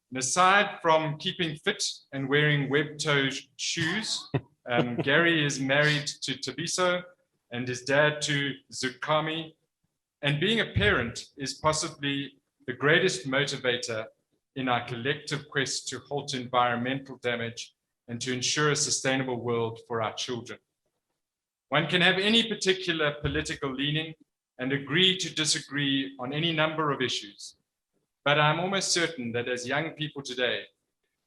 And aside from keeping fit and wearing web-toe shoes, Gary is married to Tabiso and his dad to Zukami. And being a parent is possibly the greatest motivator in our collective quest to halt environmental damage and to ensure a sustainable world for our children. One can have any particular political leaning and agree to disagree on any number of issues. But I'm almost certain that as young people today,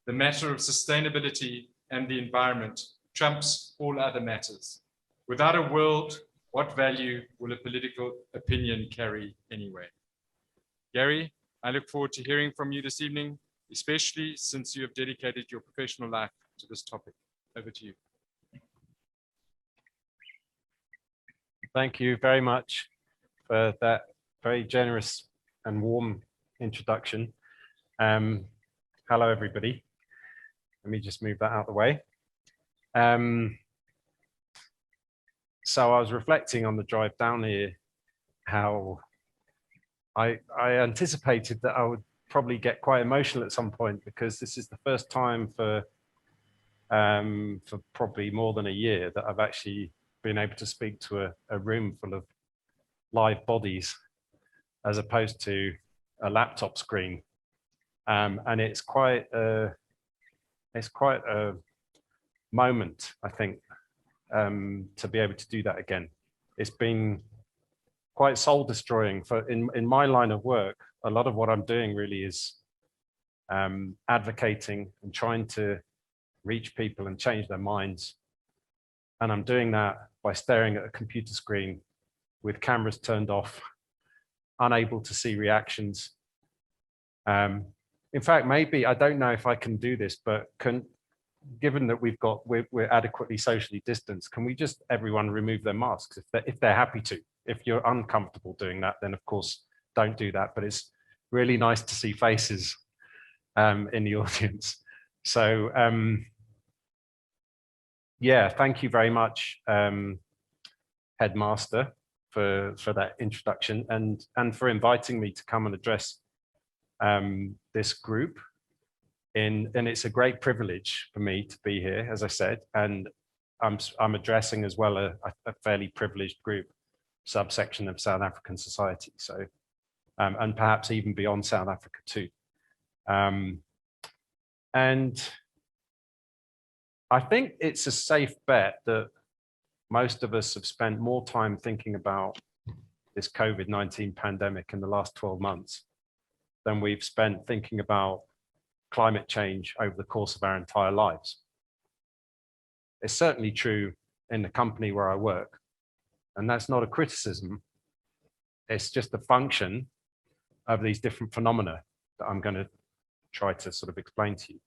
the matter of sustainability and the environment trumps all other matters. Without a world, what value will a political opinion carry anyway? Gary, I look forward to hearing from you this evening, especially since you have dedicated your professional life to this topic. Over to you. Thank you very much for that very generous and warm introduction. Hello, everybody. Let me just move that out of the way. So I was reflecting on the drive down here, how I anticipated that I would probably get quite emotional at some point, because this is the first time for probably more than a year that I've actually been able to speak to a room full of live bodies as opposed to a laptop screen. And it's quite a moment, I think, to be able to do that again. It's been quite soul destroying in my line of work. A lot of what I'm doing really is advocating and trying to reach people and change their minds. And I'm doing that by staring at a computer screen with cameras turned off, unable to see reactions. In fact, maybe, I don't know if I can do this, but given that we're adequately socially distanced, can we just everyone remove their masks if they're happy to? If you're uncomfortable doing that, then of course don't do that. But it's really nice to see faces in the audience. So yeah, thank you very much, Headmaster, for that introduction and for inviting me to come and address this group. And it's a great privilege for me to be here, as I said, and I'm addressing as well a fairly privileged group, subsection of South African society. So, and perhaps even beyond South Africa too. And I think it's a safe bet that most of us have spent more time thinking about this COVID-19 pandemic in the last 12 months than we've spent thinking about climate change over the course of our entire lives. It's certainly true in the company where I work, and that's not a criticism. It's just a function of these different phenomena that I'm going to try to sort of explain to you.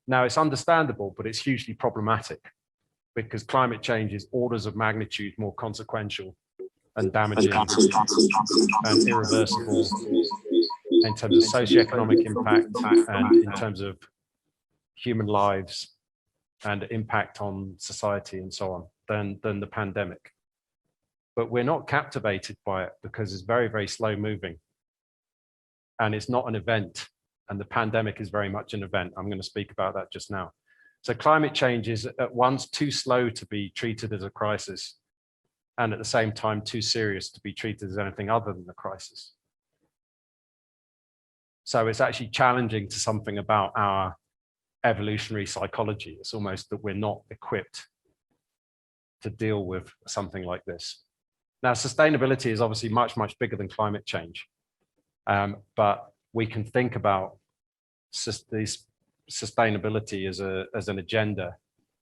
Now, it's understandable, but it's hugely problematic because climate change is orders of magnitude more consequential and damaging and irreversible in terms of socioeconomic impact and in terms of human lives and impact on society and so on than the pandemic. But we're not captivated by it because it's very, very slow moving. And it's not an event. And the pandemic is very much an event. I'm going to speak about that just now. So climate change is at once too slow to be treated as a crisis, and at the same time too serious to be treated as anything other than a crisis. So it's actually challenging to something about our evolutionary psychology. It's almost that we're not equipped to deal with something like this. Now, sustainability is obviously much, much bigger than climate change. But we can think about this sustainability as an agenda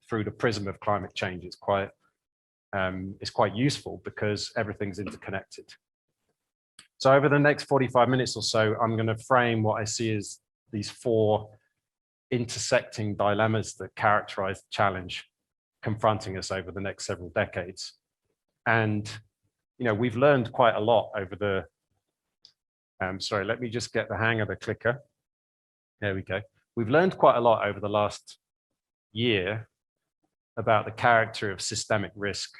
through the prism of climate change. It's quite useful because everything's interconnected. So over the next 45 minutes or so, I'm going to frame what I see as these four intersecting dilemmas that characterize the challenge confronting us over the next several decades. And, you know, we've learned quite a lot over the, sorry, let me just get the hang of the clicker. There we go. We've learned quite a lot over the last year about the character of systemic risk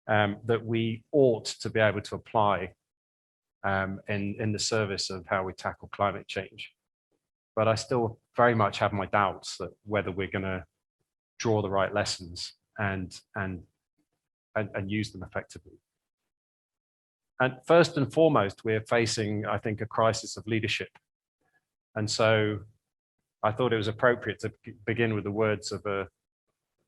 that we ought to be able to apply in the service of how we tackle climate change. But I still very much have my doubts that whether we're going to draw the right lessons and use them effectively. And first and foremost, we're facing, I think, a crisis of leadership. And so I thought it was appropriate to begin with the words of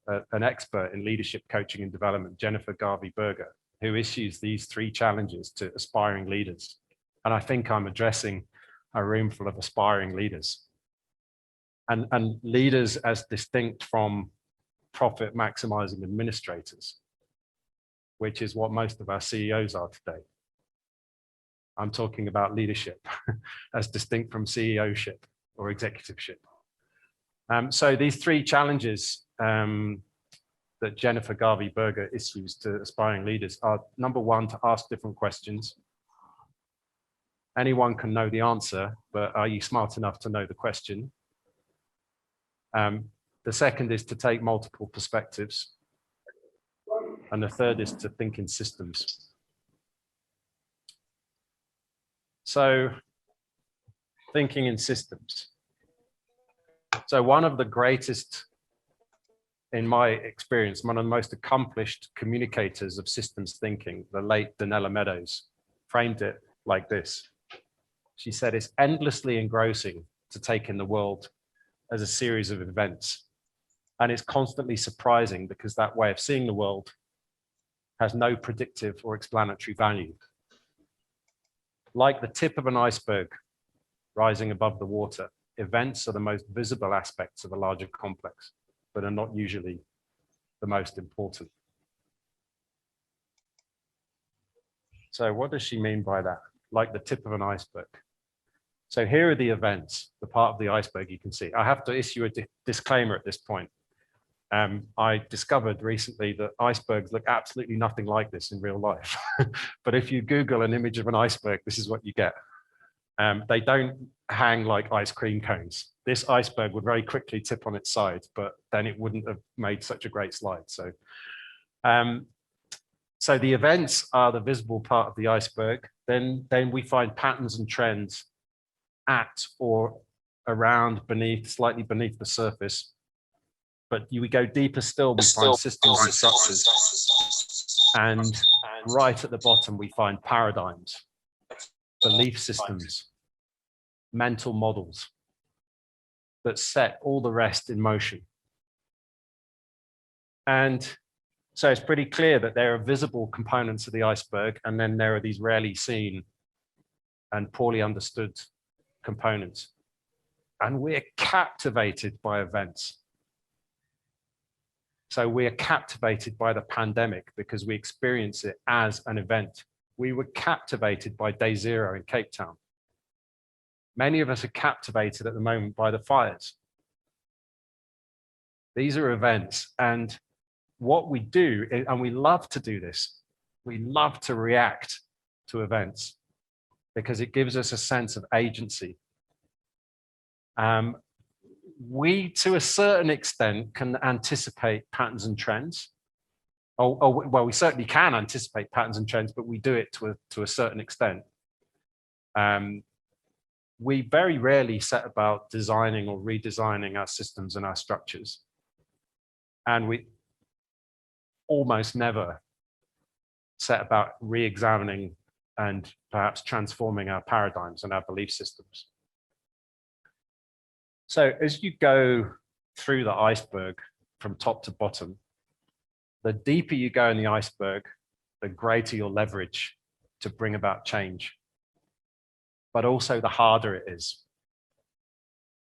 an expert in leadership coaching and development, Jennifer Garvey-Berger, who issues these 3 challenges to aspiring leaders. And I think I'm addressing a room full of aspiring leaders. And leaders as distinct from profit maximizing administrators, which is what most of our CEOs are today. I'm talking about leadership as distinct from CEOship or executiveship. So these 3 challenges that Jennifer Garvey-Berger issues to aspiring leaders are: number 1, to ask different questions. Anyone can know the answer, but are you smart enough to know the question? The second is to take multiple perspectives. And the third is to think in systems. So, thinking in systems. So one of the greatest, in my experience, one of the most accomplished communicators of systems thinking, the late Donella Meadows, framed it like this. She said, it's endlessly engrossing to take in the world as a series of events. And it's constantly surprising because that way of seeing the world has no predictive or explanatory value. Like the tip of an iceberg rising above the water, events are the most visible aspects of a larger complex, but are not usually the most important. So what does she mean by that? Like the tip of an iceberg. So here are the events, the part of the iceberg you can see. I have to issue a disclaimer at this point. I discovered recently that icebergs look absolutely nothing like this in real life. But if you Google an image of an iceberg, this is what you get. They don't hang like ice cream cones. This iceberg would very quickly tip on its side, but then it wouldn't have made such a great slide. So, so the events are the visible part of the iceberg. Then we find patterns and trends at or around, beneath, slightly beneath the surface. But we go deeper still, we find systems and structures. And right at the bottom, we find paradigms, belief systems, mental models that set all the rest in motion. And so it's pretty clear that there are visible components of the iceberg, and then there are these rarely seen and poorly understood components. And we're captivated by events. So we are captivated by the pandemic because we experience it as an event. We were captivated by day 0 in Cape Town. Many of us are captivated at the moment by the fires. These are events, and what we do, and we love to do this, we love to react to events because it gives us a sense of agency. We, to a certain extent, can anticipate patterns and trends. Well, we certainly can anticipate patterns and trends, but we do it to a certain extent. We very rarely set about designing or redesigning our systems and our structures. And we almost never set about re-examining and perhaps transforming our paradigms and our belief systems. So as you go through the iceberg from top to bottom, the deeper you go in the iceberg, the greater your leverage to bring about change, but also the harder it is.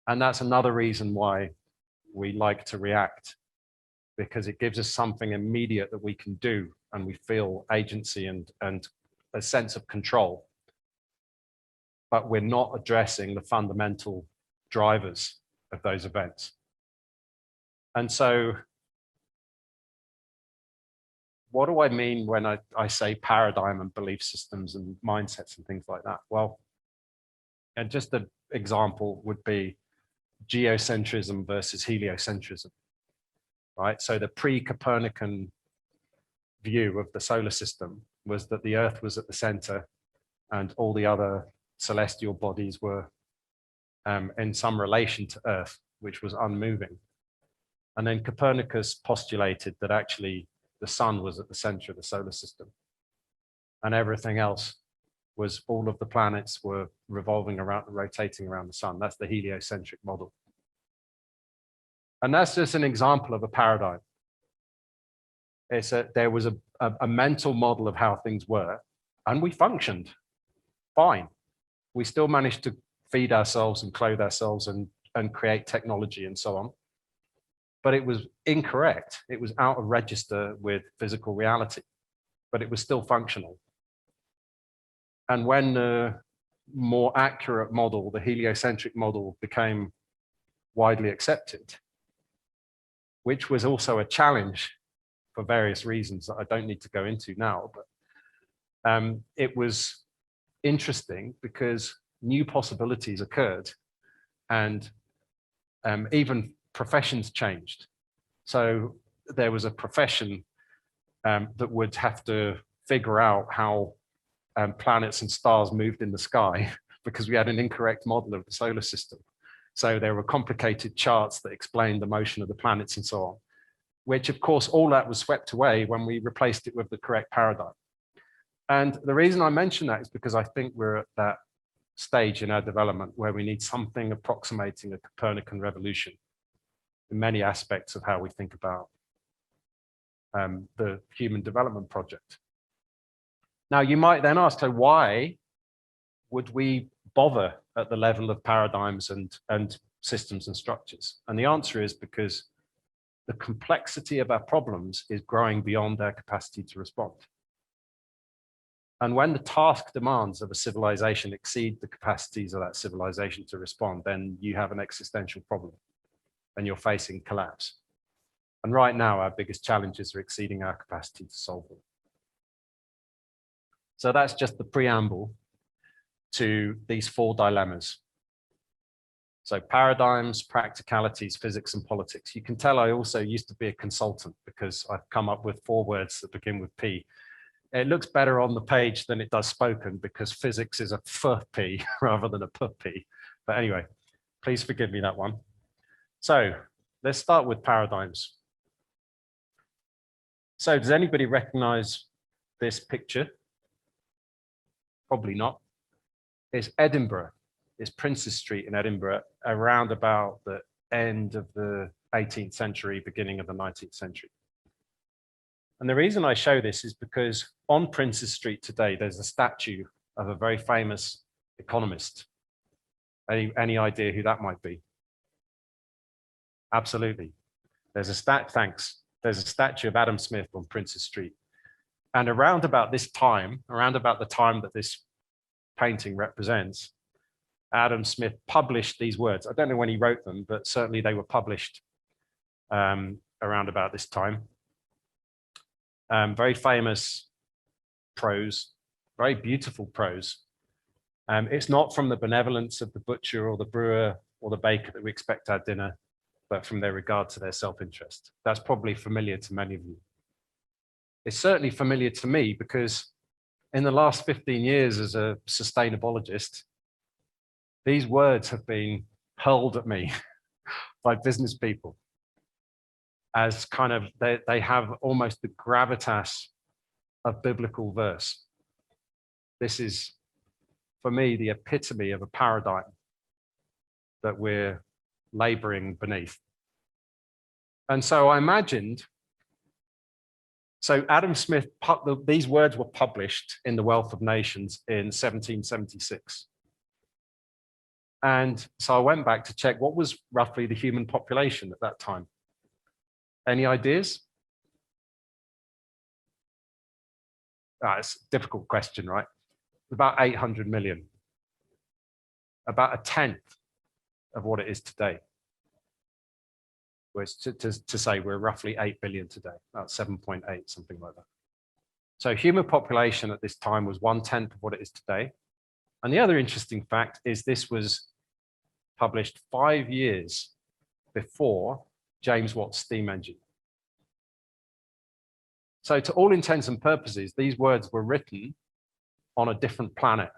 And that's another reason why we like to react, because it gives us something immediate that we can do, and we feel agency and a sense of control. But we're not addressing the fundamental drivers of those events. And so what do I mean when I say paradigm and belief systems and mindsets and things like that? Well, and just an example would be geocentrism versus heliocentrism, right? So the pre-Copernican view of the solar system was that the Earth was at the center and all the other celestial bodies were in some relation to Earth, which was unmoving. And then Copernicus postulated that actually the sun was at the center of the solar system, and everything else was, all of the planets were revolving around, rotating around the sun. That's the heliocentric model. And that's just an example of a paradigm. There was a mental model of how things were, and we functioned fine. We still managed to feed ourselves and clothe ourselves and create technology and so on. But it was incorrect. It was out of register with physical reality, but it was still functional. And when the more accurate model, the heliocentric model, became widely accepted, which was also a challenge for various reasons that I don't need to go into now, but it was interesting because new possibilities occurred, and even professions changed. So there was a profession that would have to figure out how planets and stars moved in the sky because we had an incorrect model of the solar system. So there were complicated charts that explained the motion of the planets and so on, which of course all that was swept away when we replaced it with the correct paradigm. And the reason I mention that is because I think we're at that stage in our development where we need something approximating a Copernican revolution in many aspects of how we think about the human development project. Now, you might then ask, so why would we bother at the level of paradigms and systems and structures? And the answer is because the complexity of our problems is growing beyond our capacity to respond. And when the task demands of a civilization exceed the capacities of that civilization to respond, then you have an existential problem and you're facing collapse. And right now, our biggest challenges are exceeding our capacity to solve them. So that's just the preamble to these four dilemmas. So paradigms, practicalities, physics, and politics. You can tell I also used to be a consultant because I've come up with 4 words that begin with P. It looks better on the page than it does spoken because physics is a P rather than a P. But anyway, please forgive me that one. So let's start with paradigms. So does anybody recognize this picture? Probably not. It's Edinburgh. It's Princes Street in Edinburgh around about the end of the 18th century, beginning of the 19th century. And the reason I show this is because on Princes Street today, there's a statue of a very famous economist. Any idea who that might be? Absolutely. There's a There's a statue of Adam Smith on Princes Street. And around about this time, around about the time that this painting represents, Adam Smith published these words. I don't know when he wrote them, but certainly they were published around about this time. Very famous prose, very beautiful prose. It's not from the benevolence of the butcher or the brewer or the baker that we expect our dinner, but from their regard to their self-interest. That's probably familiar to many of you. It's certainly familiar to me because in the last 15 years as a sustainabologist, these words have been hurled at me by business people as kind of, they have almost the gravitas of biblical verse. This is, for me, the epitome of a paradigm that we're laboring beneath. And so I imagined, so Adam Smith, these words were published in The Wealth of Nations in 1776. And so I went back to check what was roughly the human population at that time. Any ideas? It's a difficult question, right? About 800 million. About a tenth of what it is today. Whereas to say we're roughly 8 billion today, about 7.8, something like that. So human population at this time was 1/10 of what it is today. And the other interesting fact is this was published 5 years before James Watt's steam engine. So to all intents and purposes, these words were written on a different planet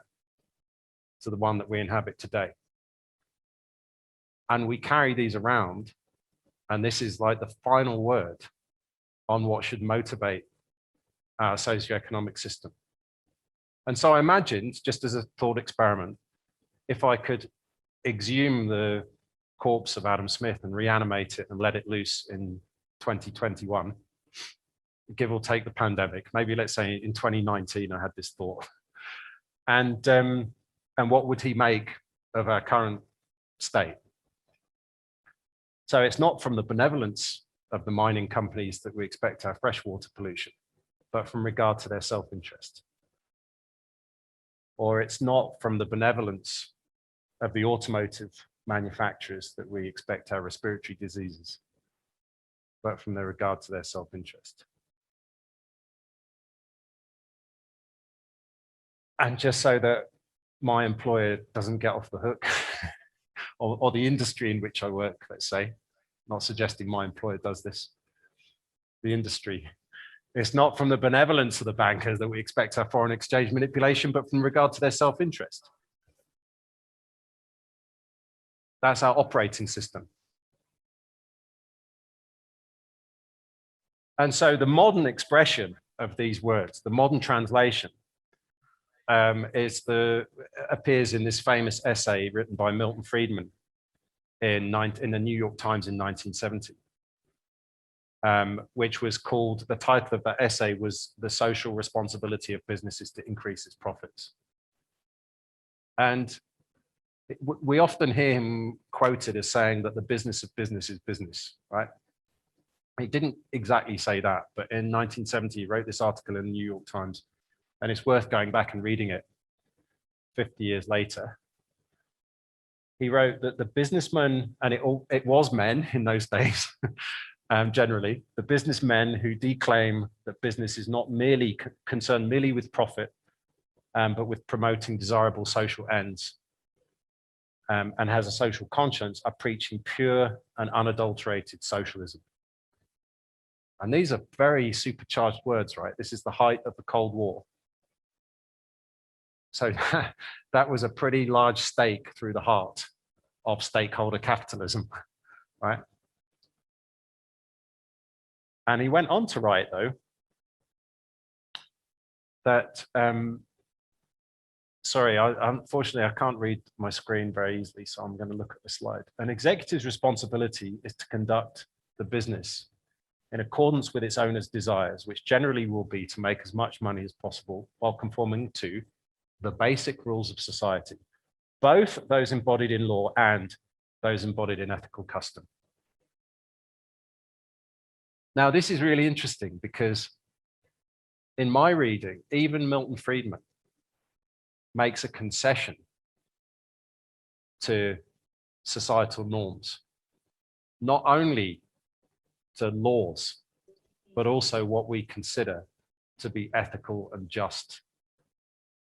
to the one that we inhabit today. And we carry these around, and this is like the final word on what should motivate our socioeconomic system. And so I imagined, just as a thought experiment, if I could exhume the corpse of Adam Smith and reanimate it and let it loose in 2021, give or take the pandemic, maybe let's say in 2019, I had this thought. And what would he make of our current state? So it's not from the benevolence of the mining companies that we expect our freshwater pollution, but from regard to their self-interest. Or it's not from the benevolence of the automotive manufacturers that we expect our respiratory diseases, but from their regard to their self-interest. And just so that my employer doesn't get off the hook, or the industry in which I work, let's say, not suggesting my employer does this, the industry. It's not from the benevolence of the bankers that we expect our foreign exchange manipulation, but from regard to their self-interest. That's our operating system. And so the modern expression of these words, the modern translation, appears in this famous essay written by Milton Friedman in the New York Times in 1970, which was called, the title of that essay was "The Social Responsibility of Businesses to Increase its Profits." And we often hear him quoted as saying that the business of business is business, right? He didn't exactly say that, but in 1970, he wrote this article in the New York Times, and it's worth going back and reading it 50 years later. He wrote that the businessmen, and it was men in those days, generally, the businessmen who declaim that business is not merely concerned merely with profit, but with promoting desirable social ends, and has a social conscience, are preaching pure and unadulterated socialism. And these are very supercharged words, right? This is the height of the Cold War. So that was a pretty large stake through the heart of stakeholder capitalism, right? And he went on to write, though, that, sorry, unfortunately, I can't read my screen very easily, so I'm going to look at the slide. An executive's responsibility is to conduct the business in accordance with its owner's desires, which generally will be to make as much money as possible while conforming to the basic rules of society, both those embodied in law and those embodied in ethical custom. Now, this is really interesting because in my reading, even Milton Friedman makes a concession to societal norms, not only to laws, but also what we consider to be ethical and just.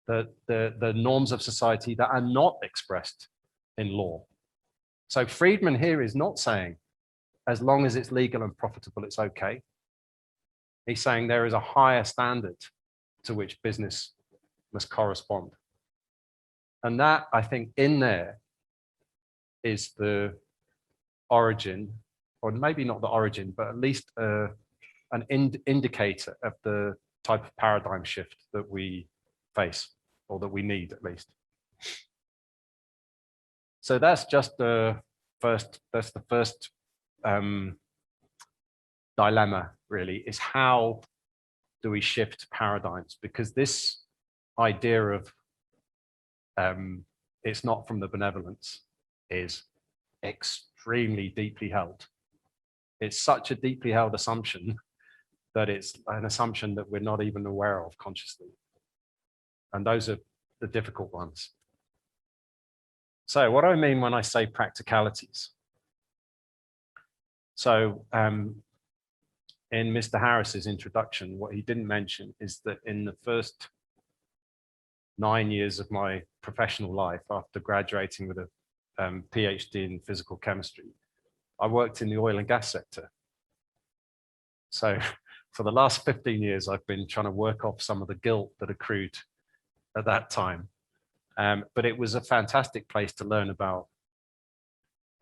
The norms of society that are not expressed in law. So Friedman here is not saying, as long as it's legal and profitable, it's okay. He's saying there is a higher standard to which business must correspond. And that, I think, in there is the origin, or maybe not the origin, but at least an indicator of the type of paradigm shift that we face, or that we need at least. So that's just the first, dilemma really, is how do we shift paradigms? Because this idea of it's not from the benevolence is extremely deeply held. It's such a deeply held assumption that it's an assumption that we're not even aware of consciously. And those are the difficult ones. So what do I mean when I say practicalities? So in Mr. Harris's introduction, what he didn't mention is that in the first 9 years of my professional life, after graduating with a PhD in physical chemistry, I worked in the oil and gas sector. So for the last 15 years, I've been trying to work off some of the guilt that accrued at that time But it was a fantastic place to learn about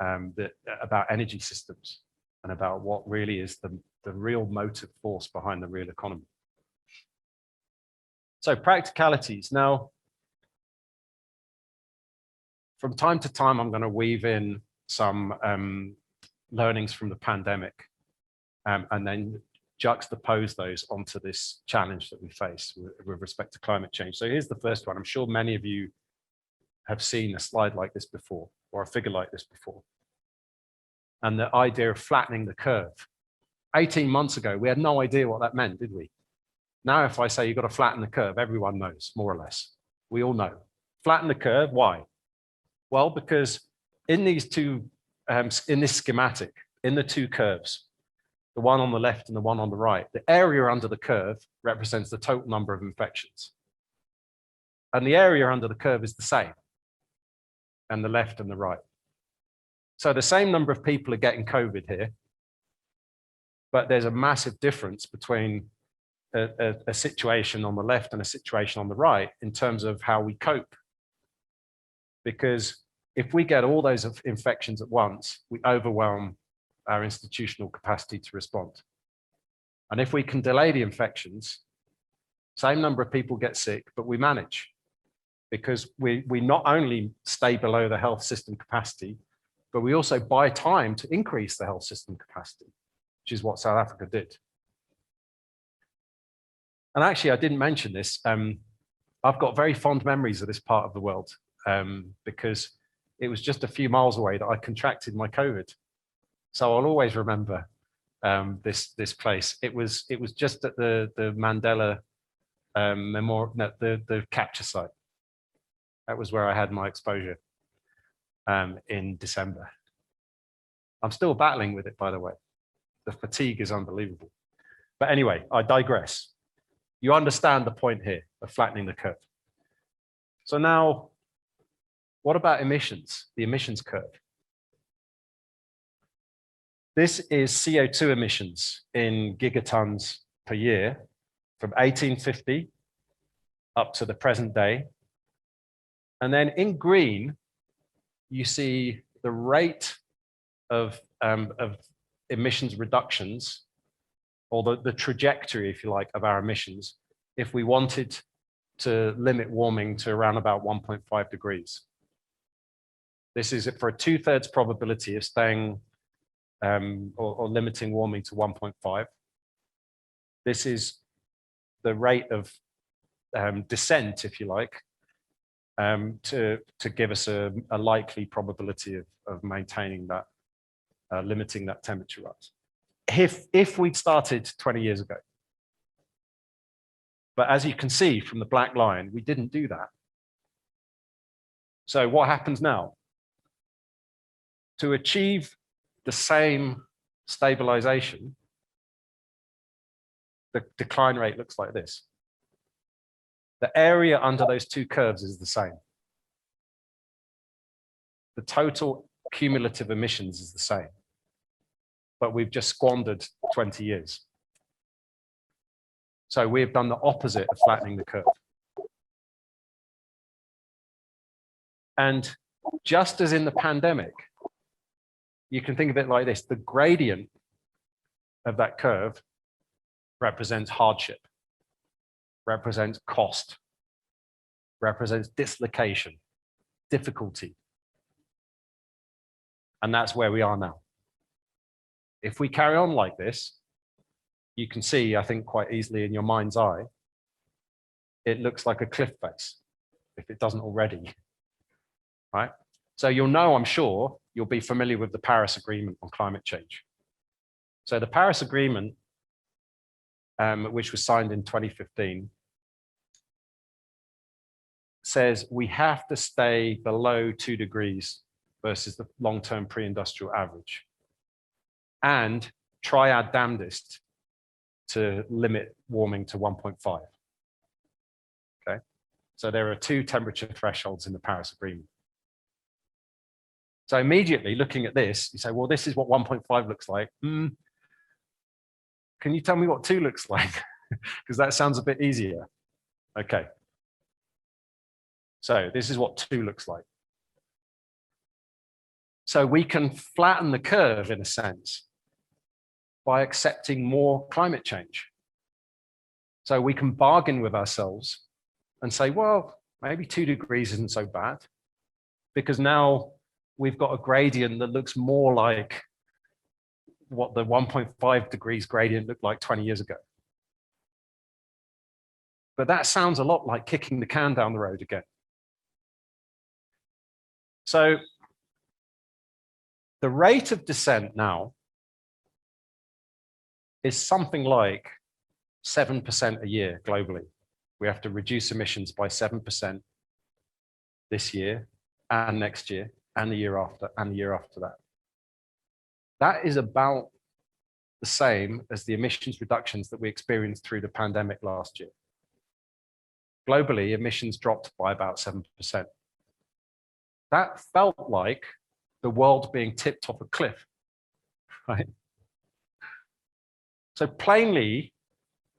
about energy systems and about what really is the real motive force behind the real economy. So practicalities. Now, from time to time, I'm going to weave in some learnings from the pandemic and then juxtapose those onto this challenge that we face with respect to climate change. So here's the first one. I'm sure many of you have seen a slide like this before, or a figure like this before. And the idea of flattening the curve. 18 months ago, we had no idea what that meant, did we? Now, if I say you've got to flatten the curve, everyone knows, more or less. We all know. Flatten the curve, why? Well, because in these two, in this schematic, in the two curves, the one on the left and the one on the right, the area under the curve represents the total number of infections. And the area under the curve is the same, and the left and the right. So the same number of people are getting COVID here, but there's a massive difference between a situation on the left and a situation on the right in terms of how we cope. Because if we get all those infections at once, we overwhelm our institutional capacity to respond. And if we can delay the infections, same number of people get sick, but we manage. Because we not only stay below the health system capacity, but we also buy time to increase the health system capacity, which is what South Africa did. And actually, I didn't mention this. I've got very fond memories of this part of the world because it was just a few miles away that I contracted my COVID. So I'll always remember this place. It was just at the Mandela Memorial, no, the capture site. That was where I had my exposure in December. I'm still battling with it, by the way. The fatigue is unbelievable. But anyway, I digress. You understand the point here of flattening the curve. So now, what about emissions, the emissions curve? This is CO2 emissions in gigatons per year from 1850 up to the present day. And then in green, you see the rate of emissions reductions, or the trajectory, if you like, of our emissions, if we wanted to limit warming to around about 1.5 degrees. This is for a 2/3 probability of staying or limiting warming to 1.5. This is the rate of descent, if you like, to give us a likely probability of maintaining that, limiting that temperature rise. If we'd started 20 years ago. But as you can see from the black line, we didn't do that. So what happens now? To achieve the same stabilization, the decline rate looks like this. The area under those two curves is the same. The total cumulative emissions is the same. But we've just squandered 20 years. So we've done the opposite of flattening the curve. And just as in the pandemic, you can think of it like this: the gradient of that curve represents hardship, represents cost, represents dislocation, difficulty. And that's where we are now. If we carry on like this, you can see, I think, quite easily in your mind's eye, it looks like a cliff face, if it doesn't already, right? So you'll know, I'm sure, you'll be familiar with the Paris Agreement on climate change. So the Paris Agreement, which was signed in 2015, says we have to stay below 2 degrees versus the long-term pre-industrial average, and try our damnedest to limit warming to 1.5. Okay, so there are 2 temperature thresholds in the Paris Agreement. So immediately looking at this, you say, well, this is what 1.5 looks like. Can you tell me what 2 looks like? Because that sounds a bit easier. Okay. So this is what 2 looks like. So we can flatten the curve in a sense by accepting more climate change. So we can bargain with ourselves and say, well, maybe 2 degrees isn't so bad, because now we've got a gradient that looks more like what the 1.5 degrees gradient looked like 20 years ago. But that sounds a lot like kicking the can down the road again. So the rate of descent now is something like 7% a year globally. We have to reduce emissions by 7% this year and next year and the year after and the year after that. That is about the same as the emissions reductions that we experienced through the pandemic last year. Globally, emissions dropped by about 7%. That felt like the world being tipped off a cliff, right? So plainly,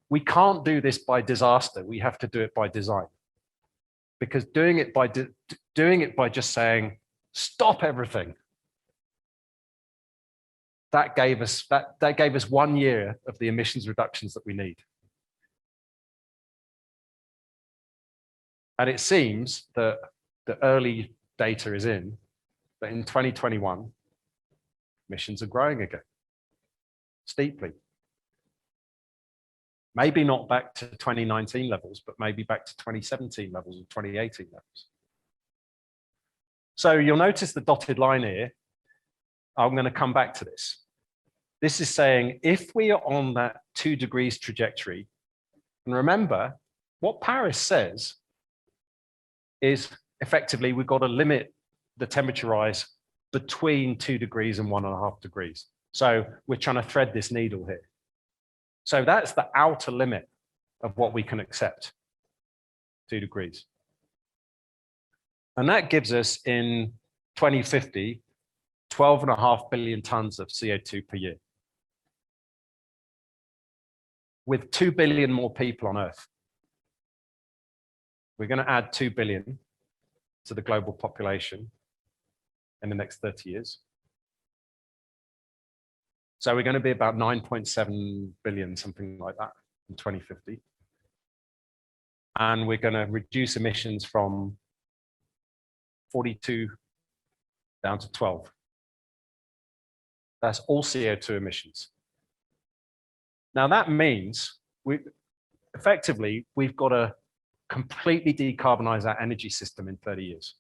we can't do this by disaster. We have to do it by design. Because doing it by just saying, stop everything, that gave us 1 year of the emissions reductions that we need. And it seems that the early data is in that in 2021, emissions are growing again, steeply. Maybe not back to 2019 levels, but maybe back to 2017 levels or 2018 levels. So you'll notice the dotted line here. I'm going to come back to this. This is saying if we are on that 2 degrees trajectory, and remember what Paris says is effectively we've got to limit the temperature rise between 2 degrees and 1.5 degrees. So we're trying to thread this needle here. So that's the outer limit of what we can accept, 2 degrees. And that gives us in 2050, 12.5 billion tons of CO2 per year. With 2 billion more people on Earth. We're going to add 2 billion to the global population in the next 30 years. So we're going to be about 9.7 billion, something like that, in 2050. And we're going to reduce emissions from 42 down to 12. That's all CO2 emissions. Now that means we've got to completely decarbonize our energy system in 30 years.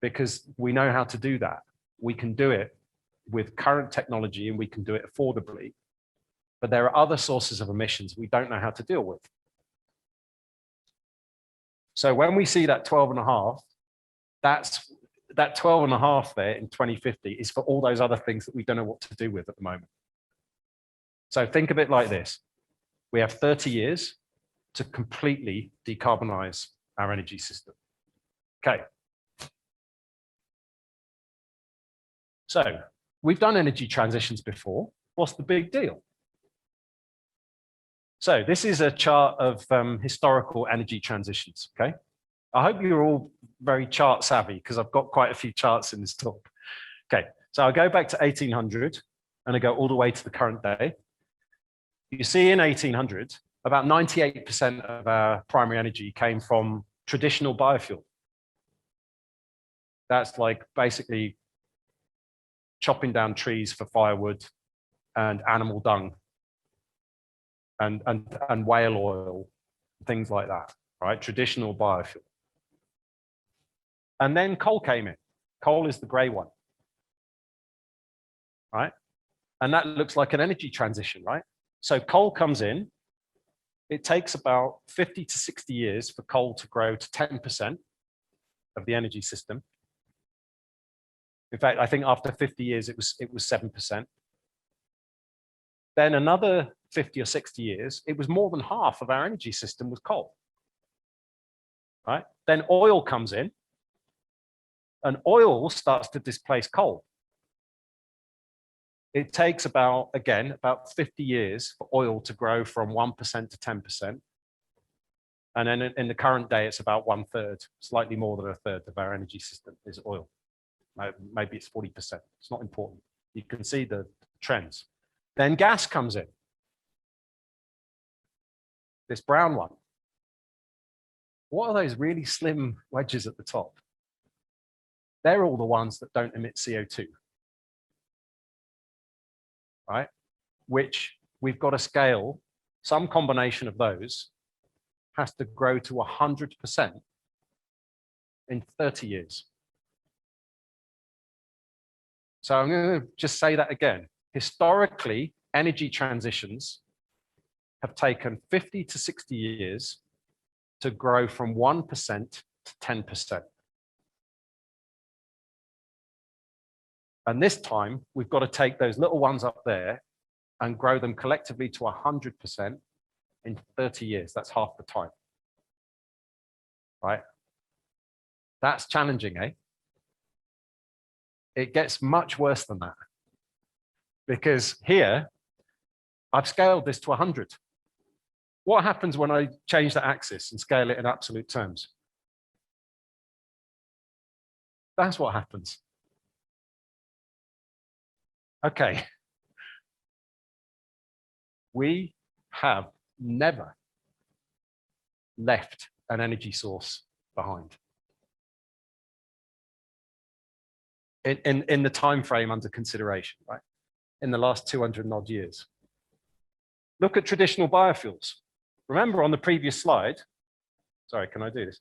Because we know how to do that. We can do it with current technology and we can do it affordably. But there are other sources of emissions we don't know how to deal with. So when we see that 12.5, that 12.5 there in 2050 is for all those other things that we don't know what to do with at the moment. So think of it like this. We have 30 years to completely decarbonize our energy system. Okay. So we've done energy transitions before. What's the big deal? So this is a chart of historical energy transitions, okay? I hope you're all very chart savvy because I've got quite a few charts in this talk. Okay, so I'll go back to 1800 and I go all the way to the current day. You see in 1800, about 98% of our primary energy came from traditional biofuel. That's like basically chopping down trees for firewood and animal dung and whale oil, things like that, right? Traditional biofuel. And then coal came in. Coal is the gray one, right? And that looks like an energy transition, right? So coal comes in. It takes about 50 to 60 years for coal to grow to 10% of the energy system. In fact, I think after 50 years, it was 7%. Then another 50 or 60 years, it was more than half of our energy system was coal, right? Then oil comes in, and oil starts to displace coal. It takes about 50 years for oil to grow from 1% to 10%. And then in the current day, it's about 1/3, slightly more than 1/3 of our energy system is oil. Maybe it's 40%. It's not important. You can see the trends. Then gas comes in. This brown one. What are those really slim wedges at the top? They're all the ones that don't emit CO2, right? Which we've got to scale. Some combination of those has to grow to 100% in 30 years. So I'm going to just say that again. Historically, energy transitions have taken 50 to 60 years to grow from 1% to 10%. And this time, we've got to take those little ones up there and grow them collectively to 100% in 30 years. That's half the time, right? That's challenging, eh? It gets much worse than that. Because here, I've scaled this to 100. What happens when I change the axis and scale it in absolute terms? That's what happens. Okay. We have never left an energy source behind. In the time frame under consideration, right? In the last 200 and odd years. Look at traditional biofuels. Remember on the previous slide, sorry, can I do this?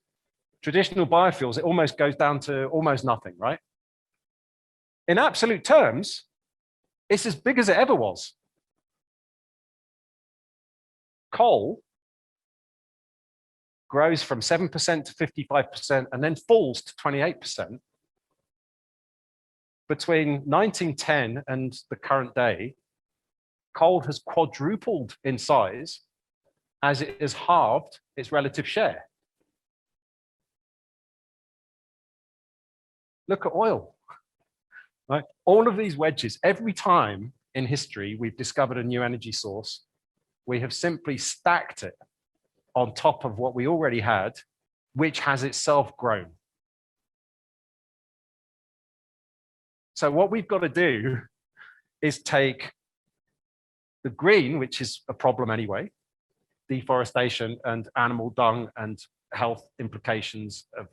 Traditional biofuels, it almost goes down to almost nothing, right? In absolute terms, it's as big as it ever was. Coal grows from 7% to 55% and then falls to 28%. Between 1910 and the current day, coal has quadrupled in size as it has halved its relative share. Look at oil, right? All of these wedges, every time in history we've discovered a new energy source, we have simply stacked it on top of what we already had, which has itself grown. So what we've got to do is take the green, which is a problem anyway, deforestation and animal dung and health implications of,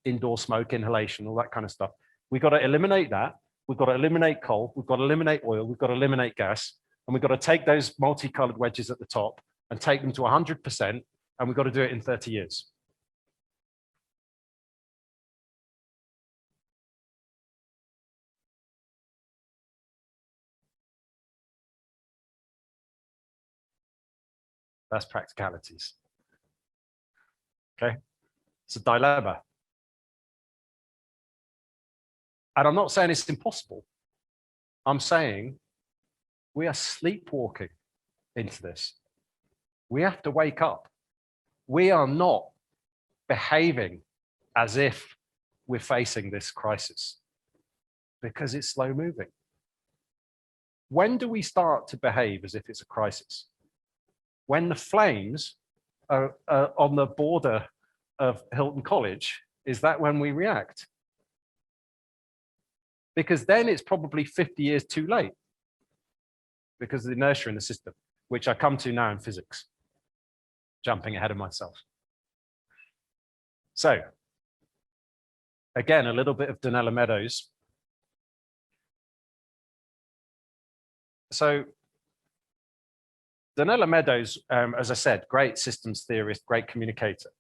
indoor smoke inhalation, all that kind of stuff. We've got to eliminate that. We've got to eliminate coal. We've got to eliminate oil. We've got to eliminate gas. And we've got to take those multicolored wedges at the top and take them to 100%. And we've got to do it in 30 years. That's practicalities. Okay, it's a dilemma. And I'm not saying it's impossible. I'm saying we are sleepwalking into this. We have to wake up. We are not behaving as if we're facing this crisis because it's slow moving. When do we start to behave as if it's a crisis? When the flames are on the border of Hilton College, is that when we react? Because then it's probably 50 years too late because of the inertia in the system, which I come to now in physics, jumping ahead of myself. So again, a little bit of Donella Meadows. So Donella Meadows, as I said, great systems theorist, great communicator.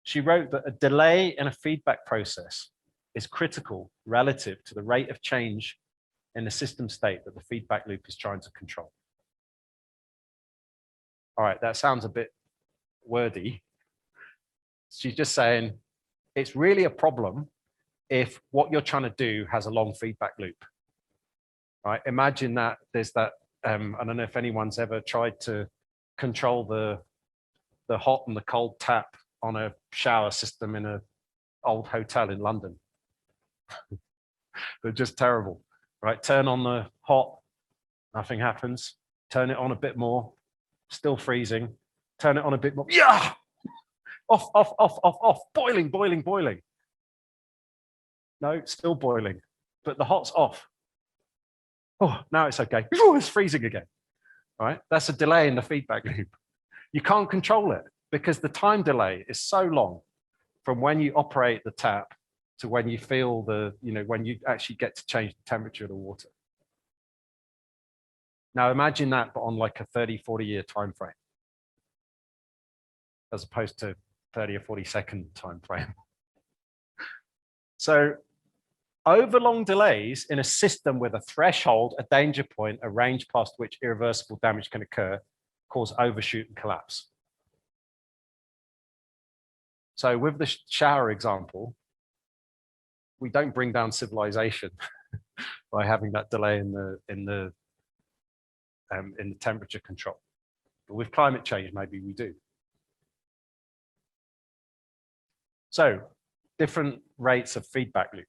She wrote that a delay in a feedback process is critical relative to the rate of change in the system state that the feedback loop is trying to control. All right, that sounds a bit wordy. She's just saying it's really a problem if what you're trying to do has a long feedback loop. Right? Imagine that there's that, I don't know if anyone's ever tried to control the hot and the cold tap on a shower system in an old hotel in London. They're just terrible, right? Turn on the hot, nothing happens. Turn it on a bit more, still freezing. Turn it on a bit more, yeah! Off, off, off, off, off, boiling, boiling, boiling. No, still boiling, but the hot's off. Oh, now it's okay. Oh, it's freezing again. All right, that's a delay in the feedback loop. You can't control it because the time delay is so long from when you operate the tap to when you feel the, when you actually get to change the temperature of the water. Now imagine that, but on like a 30, 40-year time frame, as opposed to 30 or 40-second time frame. So over long delays in a system with a threshold, a danger point, a range past which irreversible damage can occur, cause overshoot and collapse. So with the shower example, we don't bring down civilization by having that delay in the temperature control. But with climate change, maybe we do. So different rates of feedback loop.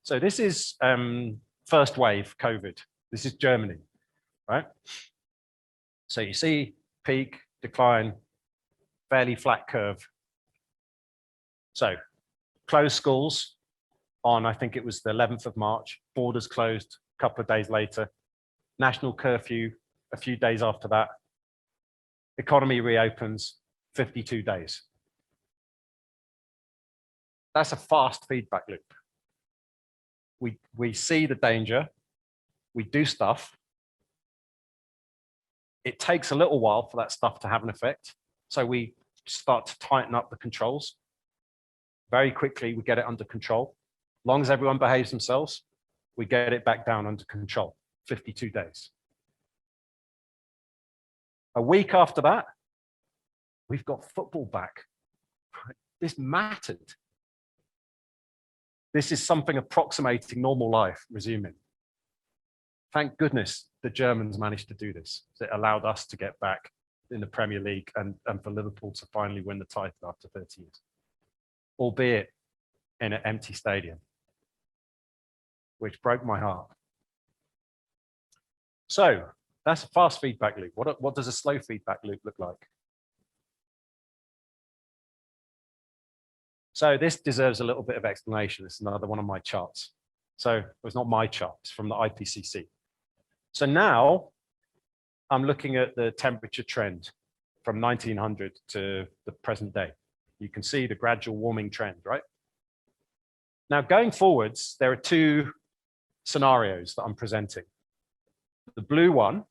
So this is first wave COVID. This is Germany, right? So you see peak, decline, fairly flat curve. So closed schools on, I think it was the 11th of March, borders closed a couple of days later, national curfew a few days after that, economy reopens 52 days. That's a fast feedback loop. We see the danger, we do stuff. It takes a little while for that stuff to have an effect. So we start to tighten up the controls. Very quickly, we get it under control. As long as everyone behaves themselves, we get it back down under control, 52 days. A week after that, we've got football back. This mattered. This is something approximating normal life resuming. Thank goodness the Germans managed to do this. It allowed us to get back in the Premier League and for Liverpool to finally win the title after 30 years, albeit in an empty stadium, which broke my heart. So that's a fast feedback loop. What does a slow feedback loop look like? So this deserves a little bit of explanation. It's another one of my charts. So it's not my chart, it's from the IPCC. So now I'm looking at the temperature trend from 1900 to the present day. You can see the gradual warming trend, right? Now going forwards, there are two scenarios that I'm presenting. The blue one,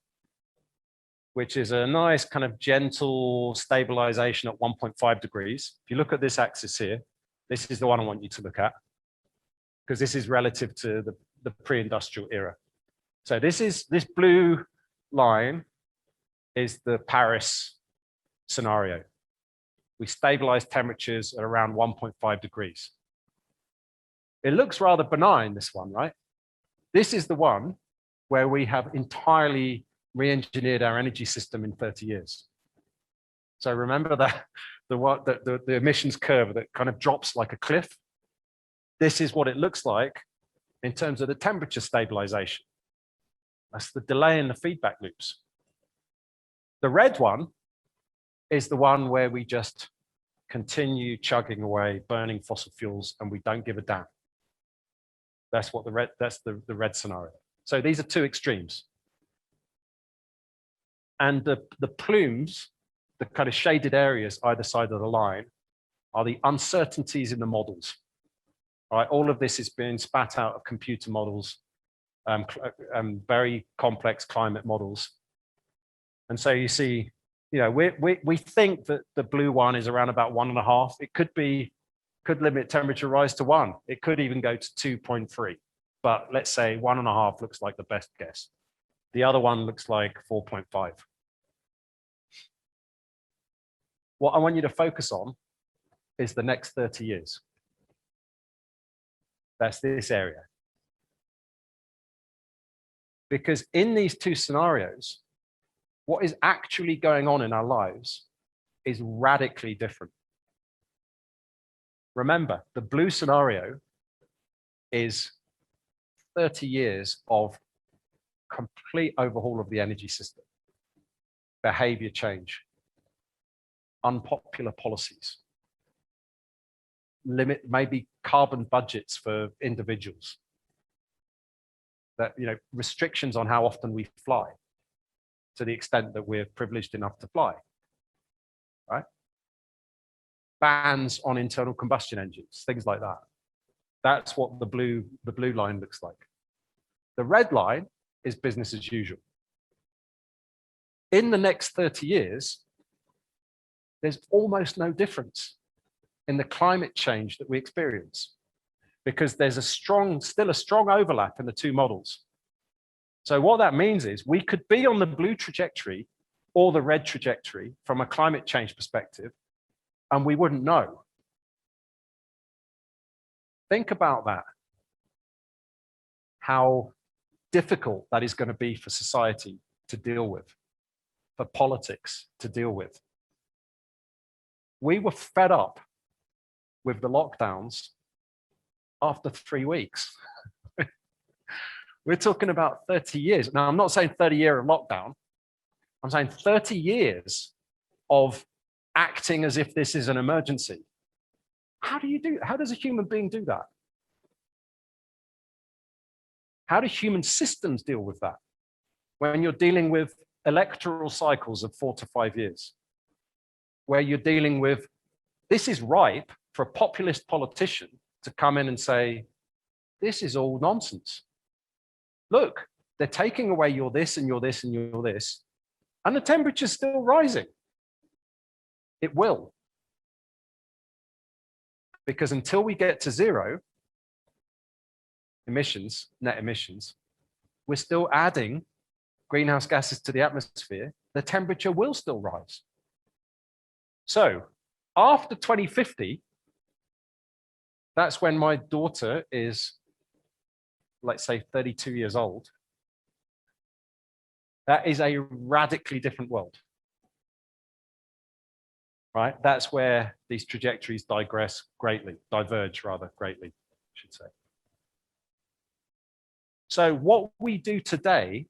which is a nice kind of gentle stabilization at 1.5 degrees. If you look at this axis here, this is the one I want you to look at, because this is relative to the pre-industrial era. So this blue line is the Paris scenario. We stabilize temperatures at around 1.5 degrees. It looks rather benign, this one, right? This is the one where we have entirely re-engineered our energy system in 30 years. So remember that the emissions curve that kind of drops like a cliff. This is what it looks like in terms of the temperature stabilization. That's the delay in the feedback loops. The red one is the one where we just continue chugging away, burning fossil fuels, and we don't give a damn. That's what that's the red scenario. So these are two extremes. And the plumes, the kind of shaded areas either side of the line, are the uncertainties in the models. All right, all of this is being spat out of computer models, very complex climate models. And so you see, we think that the blue one is around about 1.5. It could limit temperature rise to 1. It could even go to 2.3. But let's say 1.5 looks like the best guess. The other one looks like 4.5. What I want you to focus on is the next 30 years. That's this area. Because in these two scenarios, what is actually going on in our lives is radically different. Remember, the blue scenario is 30 years of complete overhaul of the energy system, behavior change, unpopular policies, limit maybe carbon budgets for individuals. That, you know, restrictions on how often we fly to the extent that we're privileged enough to fly, right? Bans on internal combustion engines, things like that. That's what the blue line looks like. The red line is business as usual. In the next 30 years, there's almost no difference in the climate change that we experience, because there's still a strong overlap in the two models. So what that means is we could be on the blue trajectory or the red trajectory from a climate change perspective, and we wouldn't know. Think about that. How difficult that is going to be for society to deal with, for politics to deal with. We were fed up with the lockdowns after 3 weeks. We're talking about 30 years. Now, I'm not saying 30 years of lockdown. I'm saying 30 years of acting as if this is an emergency. How does a human being do that? How do human systems deal with that when you're dealing with electoral cycles of 4 to 5 years, where you're dealing with, this is ripe for a populist politician to come in and say, this is all nonsense. Look, they're taking away your this and your this and your this, and the temperature's still rising. It will. Because until we get to zero emissions, net emissions, we're still adding greenhouse gases to the atmosphere. The temperature will still rise. So after 2050, that's when my daughter is, let's say, 32 years old. That is a radically different world. Right? That's where these trajectories diverge greatly, I should say. So what we do today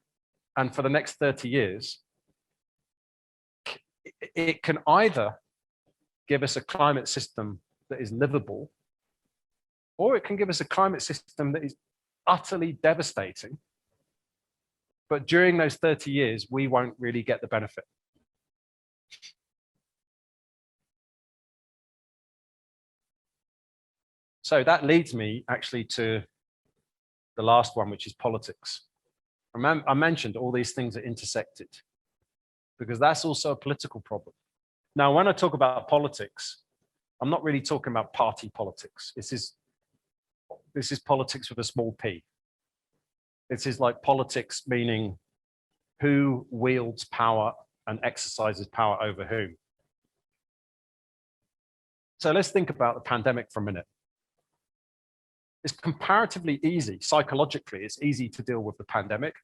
and for the next 30 years, it can either give us a climate system that is livable, or it can give us a climate system that is utterly devastating. But during those 30 years, we won't really get the benefit. So that leads me actually to the last one, which is politics. I mentioned all these things are intersected, because that's also a political problem. Now, when I talk about politics, I'm not really talking about party politics. This is politics with a small p. This is like politics meaning who wields power and exercises power over whom. So let's think about the pandemic for a minute. It's comparatively easy, psychologically, it's easy to deal with the pandemic,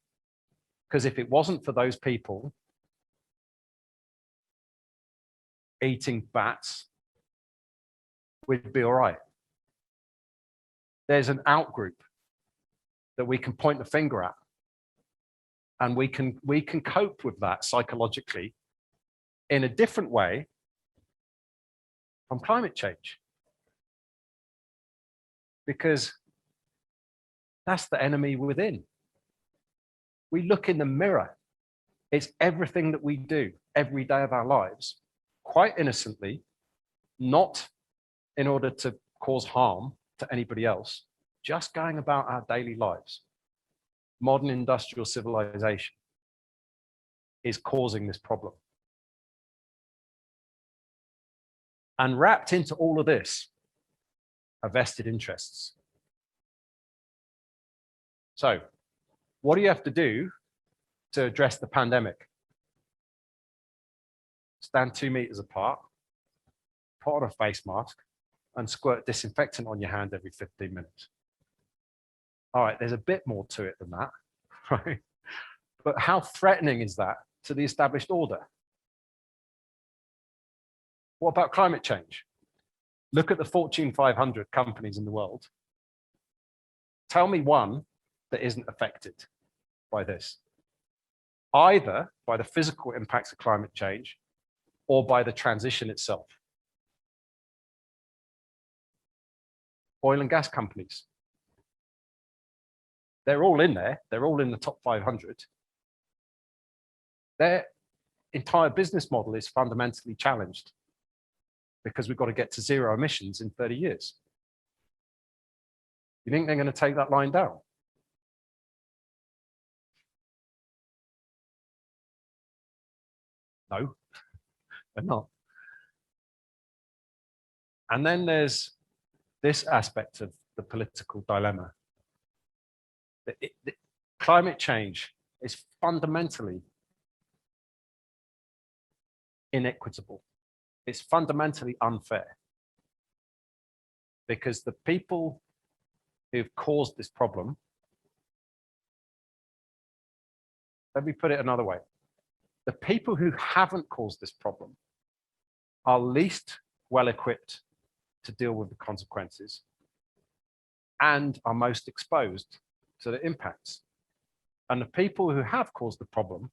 because if it wasn't for those people eating bats, we'd be all right. There's an outgroup that we can point the finger at, and we can cope with that psychologically in a different way from climate change. Because that's the enemy within. We look in the mirror. It's everything that we do every day of our lives, quite innocently, not in order to cause harm to anybody else, just going about our daily lives. Modern industrial civilization is causing this problem. And wrapped into all of this are vested interests. So, what do you have to do to address the pandemic? Stand 2 meters apart, put on a face mask, and squirt disinfectant on your hand every 15 minutes. All right, there's a bit more to it than that, right? But how threatening is that to the established order? What about climate change? Look at the Fortune 500 companies in the world. Tell me one that isn't affected by this, either by the physical impacts of climate change or by the transition itself. oil and gas companies. They're all in there. They're all in the top 500. Their entire business model is fundamentally challenged because we've got to get to zero emissions in 30 years. You think they're going to take that line down? No, they're not. And then there's this aspect of the political dilemma. Climate change is fundamentally inequitable. It's fundamentally unfair because the people who've caused this problem, let me put it another way. The people who haven't caused this problem are least well equipped to deal with the consequences and are most exposed to the impacts. And the people who have caused the problem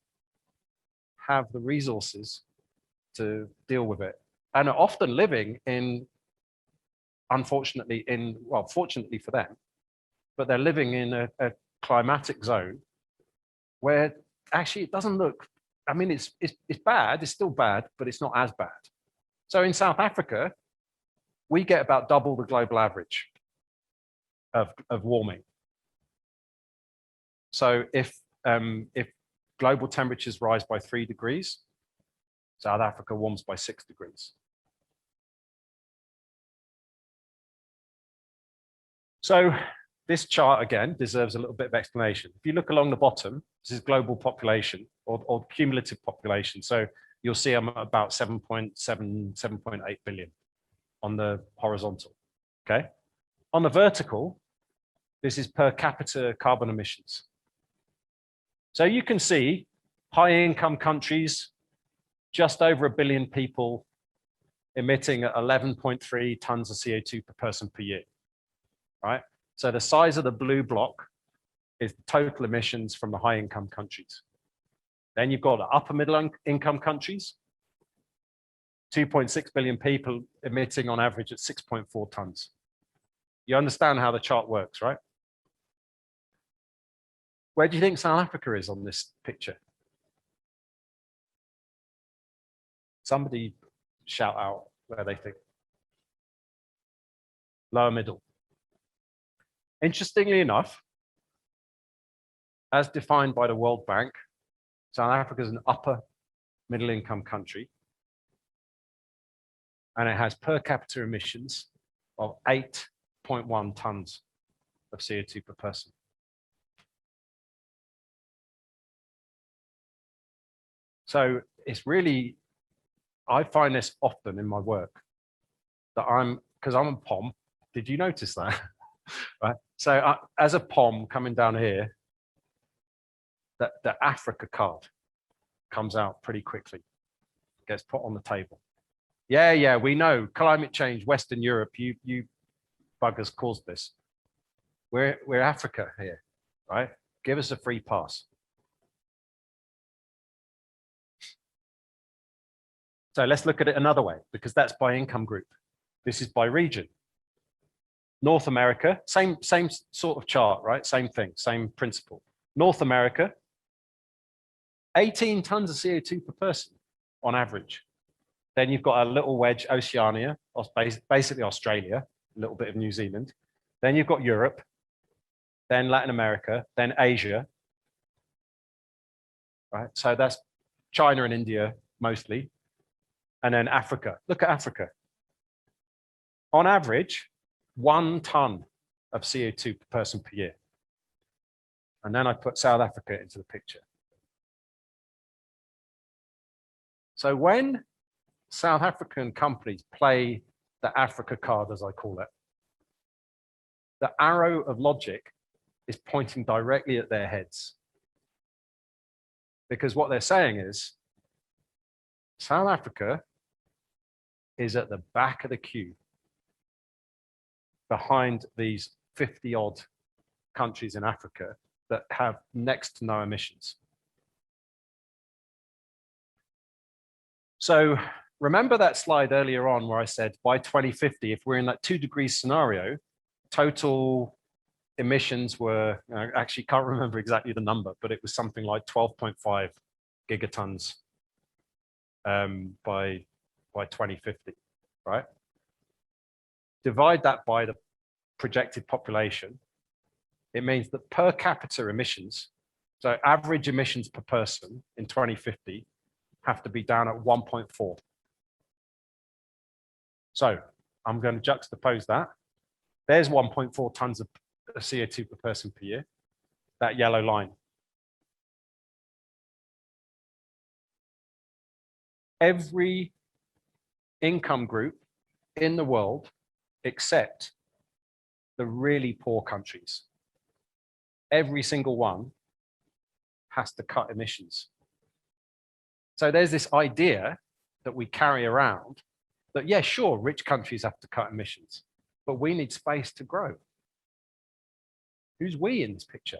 have the resources to deal with it and are often living in, unfortunately, well, fortunately for them, but they're living in a climatic zone where actually it doesn't look, I mean, it's bad, it's still bad, but it's not as bad. So in South Africa, we get about double the global average of warming. So if global temperatures rise by 3 degrees, South Africa warms by 6 degrees. So this chart, again, deserves a little bit of explanation. If you look along the bottom, this is global population or cumulative population. So you'll see I'm at about 7.7, 7.8 billion on the horizontal, okay? On the vertical, this is per capita carbon emissions. So you can see high income countries, just over 1 billion people emitting at 11.3 tons of CO2 per person per year, right? So the size of the blue block is the total emissions from the high income countries. Then you've got the upper middle income countries, 2.6 billion people emitting on average at 6.4 tons. You understand how the chart works, right? Where do you think South Africa is on this picture? Somebody shout out where they think. Lower middle. Interestingly enough, as defined by the World Bank, South Africa is an upper middle income country, and it has per capita emissions of 8.1 tons of CO2 per person. So it's really, I find this often in my work that because I'm a POM, did you notice that? Right. So as a POM coming down here, the Africa card comes out pretty quickly, gets put on the table. Yeah, we know climate change, Western Europe, you buggers caused this. We're Africa here, right? Give us a free pass. So let's look at it another way, because that's by income group. This is by region. North America, same sort of chart, right? Same thing, same principle. North America, 18 tons of CO2 per person on average. Then you've got a little wedge, Oceania, basically Australia, a little bit of New Zealand. Then you've got Europe, then Latin America, then Asia. Right, so that's China and India mostly. And then Africa. Look at Africa. On average, 1 ton of CO2 per person per year. And then I put South Africa into the picture. So when South African companies play the Africa card, as I call it, the arrow of logic is pointing directly at their heads. Because what they're saying is, South Africa is at the back of the queue behind these 50-odd countries in Africa that have next to no emissions. So remember that slide earlier on where I said by 2050, if we're in that 2 degrees scenario, total emissions were, I actually can't remember exactly the number, but it was something like 12.5 gigatons by 2050, right? Divide that by the projected population, it means that per capita emissions, so average emissions per person in 2050 have to be down at 1.4. So I'm going to juxtapose that. There's 1.4 tons of CO2 per person per year, that yellow line. Every income group in the world, except the really poor countries, every single one has to cut emissions. So there's this idea that we carry around that, yeah, sure, rich countries have to cut emissions, but we need space to grow. Who's we in this picture?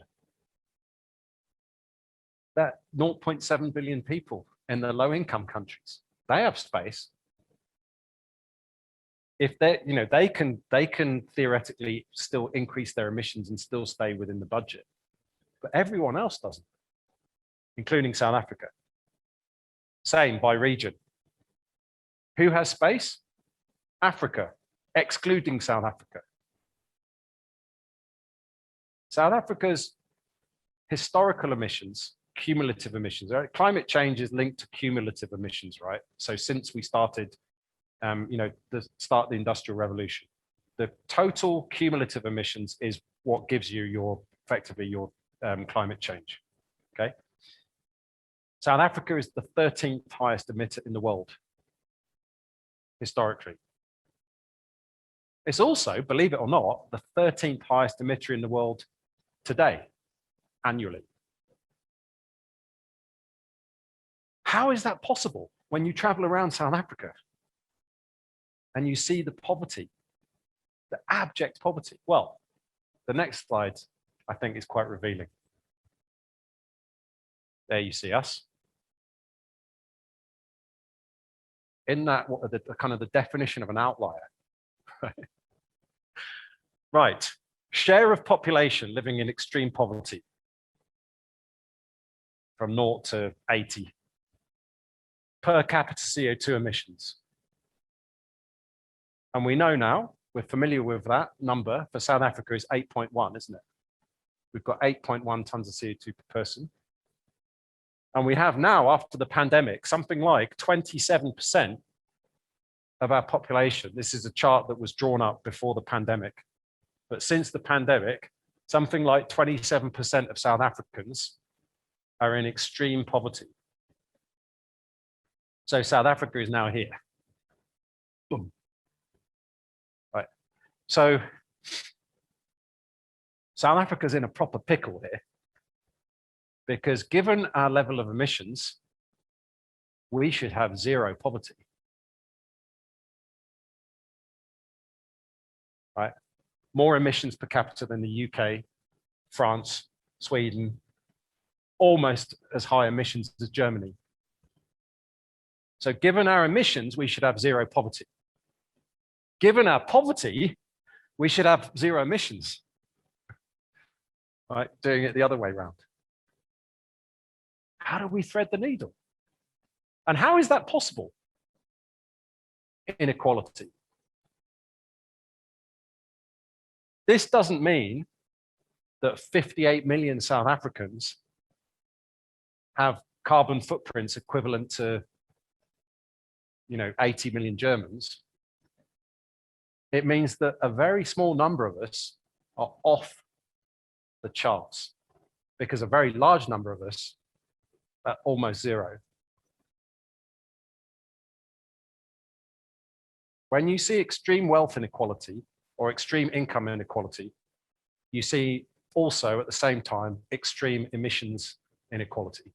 That 0.7 billion people in the low income countries, they have space. If they, you know, they can theoretically still increase their emissions and still stay within the budget, but everyone else doesn't, including South Africa. Same by region. Who has space? Africa, excluding South Africa. South Africa's historical emissions, cumulative emissions, right? Climate change is linked to cumulative emissions, right? So since we started, the Industrial Revolution, the total cumulative emissions is what gives you your, effectively your climate change, okay? South Africa is the 13th highest emitter in the world, historically. It's also, believe it or not, the 13th highest emitter in the world today, annually. How is that possible when you travel around South Africa and you see the poverty, the abject poverty? Well, the next slide, I think, is quite revealing. There you see us. In that, what are the kind of the definition of an outlier? Right. Share of population living in extreme poverty from 0 to 80. Per capita CO2 emissions. And we know now, we're familiar with that number for South Africa is 8.1, isn't it? We've got 8.1 tons of CO2 per person. And we have now, after the pandemic, something like 27% of our population. This is a chart that was drawn up before the pandemic. But since the pandemic, something like 27% of South Africans are in extreme poverty. So South Africa is now here. Boom. Right. So South Africa's in a proper pickle here, because given our level of emissions, we should have zero poverty. Right? More emissions per capita than the UK, France, Sweden, almost as high emissions as Germany. So given our emissions, we should have zero poverty. Given our poverty, we should have zero emissions. Right? Doing it the other way around. How do we thread the needle? And how is that possible? Inequality. This doesn't mean that 58 million South Africans have carbon footprints equivalent to 80 million Germans. It means that a very small number of us are off the charts, because a very large number of us are almost zero. When you see extreme wealth inequality or extreme income inequality, you see also at the same time extreme emissions inequality.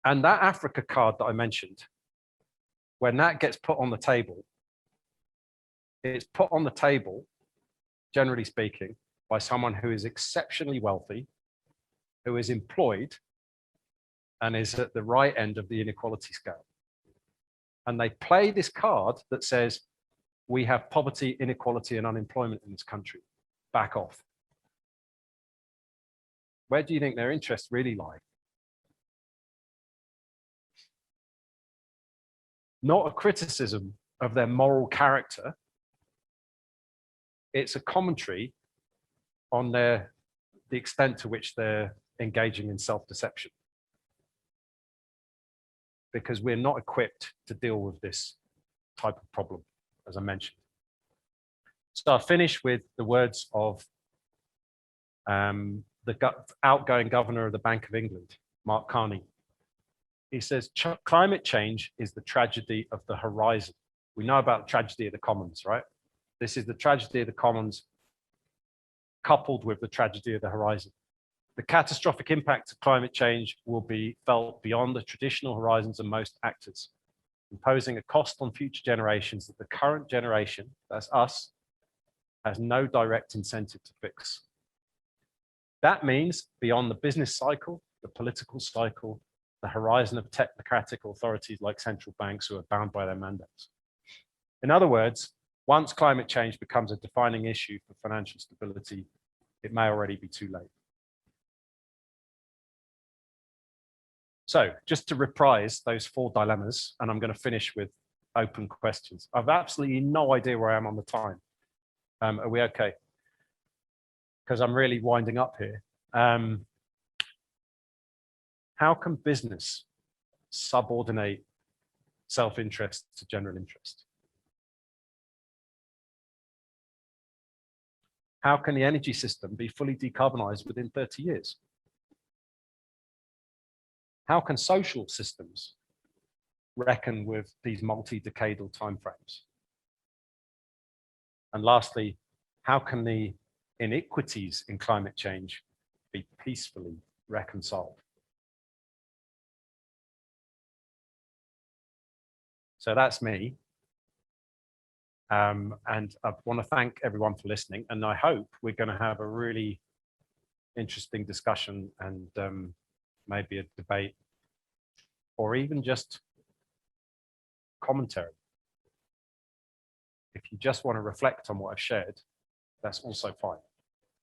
And that Africa card that I mentioned, when that gets put on the table, it's put on the table, generally speaking, by someone who is exceptionally wealthy, who is employed, and is at the right end of the inequality scale. And they play this card that says, We have poverty, inequality, and unemployment in this country. Back off. Where do you think their interests really lie? Not a criticism of their moral character. It's a commentary on the extent to which they're engaging in self-deception. Because we're not equipped to deal with this type of problem, as I mentioned. So I'll finish with the words of the outgoing governor of the Bank of England, Mark Carney. He says, climate change is the tragedy of the horizon. We know about the tragedy of the commons, right? This is the tragedy of the commons coupled with the tragedy of the horizon. The catastrophic impact of climate change will be felt beyond the traditional horizons of most actors, imposing a cost on future generations that the current generation, that's us, has no direct incentive to fix. That means beyond the business cycle, the political cycle, the horizon of technocratic authorities like central banks who are bound by their mandates. In other words, once climate change becomes a defining issue for financial stability, it may already be too late. So just to reprise those 4 dilemmas, and I'm going to finish with open questions. I've absolutely no idea where I am on the time. Are we okay? Because I'm really winding up here. How can business subordinate self-interest to general interest? How can the energy system be fully decarbonized within 30 years? How can social systems reckon with these multi-decadal timeframes? And lastly, how can the inequities in climate change be peacefully reconciled? So that's me. And I want to thank everyone for listening. And I hope we're going to have a really interesting discussion and maybe a debate, or even just commentary. If you just want to reflect on what I've shared, that's also fine.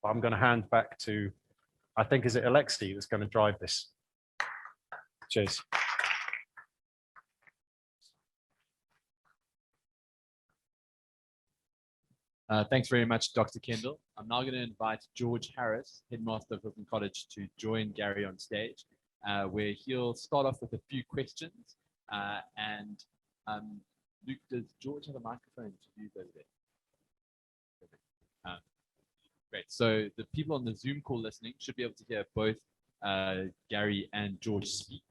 But I'm going to hand back to, I think, is it Alexei that's going to drive this? Cheers. Thanks very much, Dr. Kendall. I'm now going to invite George Harris, headmaster of Hilton College, to join Gary on stage, where he'll start off with a few questions. Luke, does George have a microphone to use over there? Great. So the people on the Zoom call listening should be able to hear both Gary and George speak.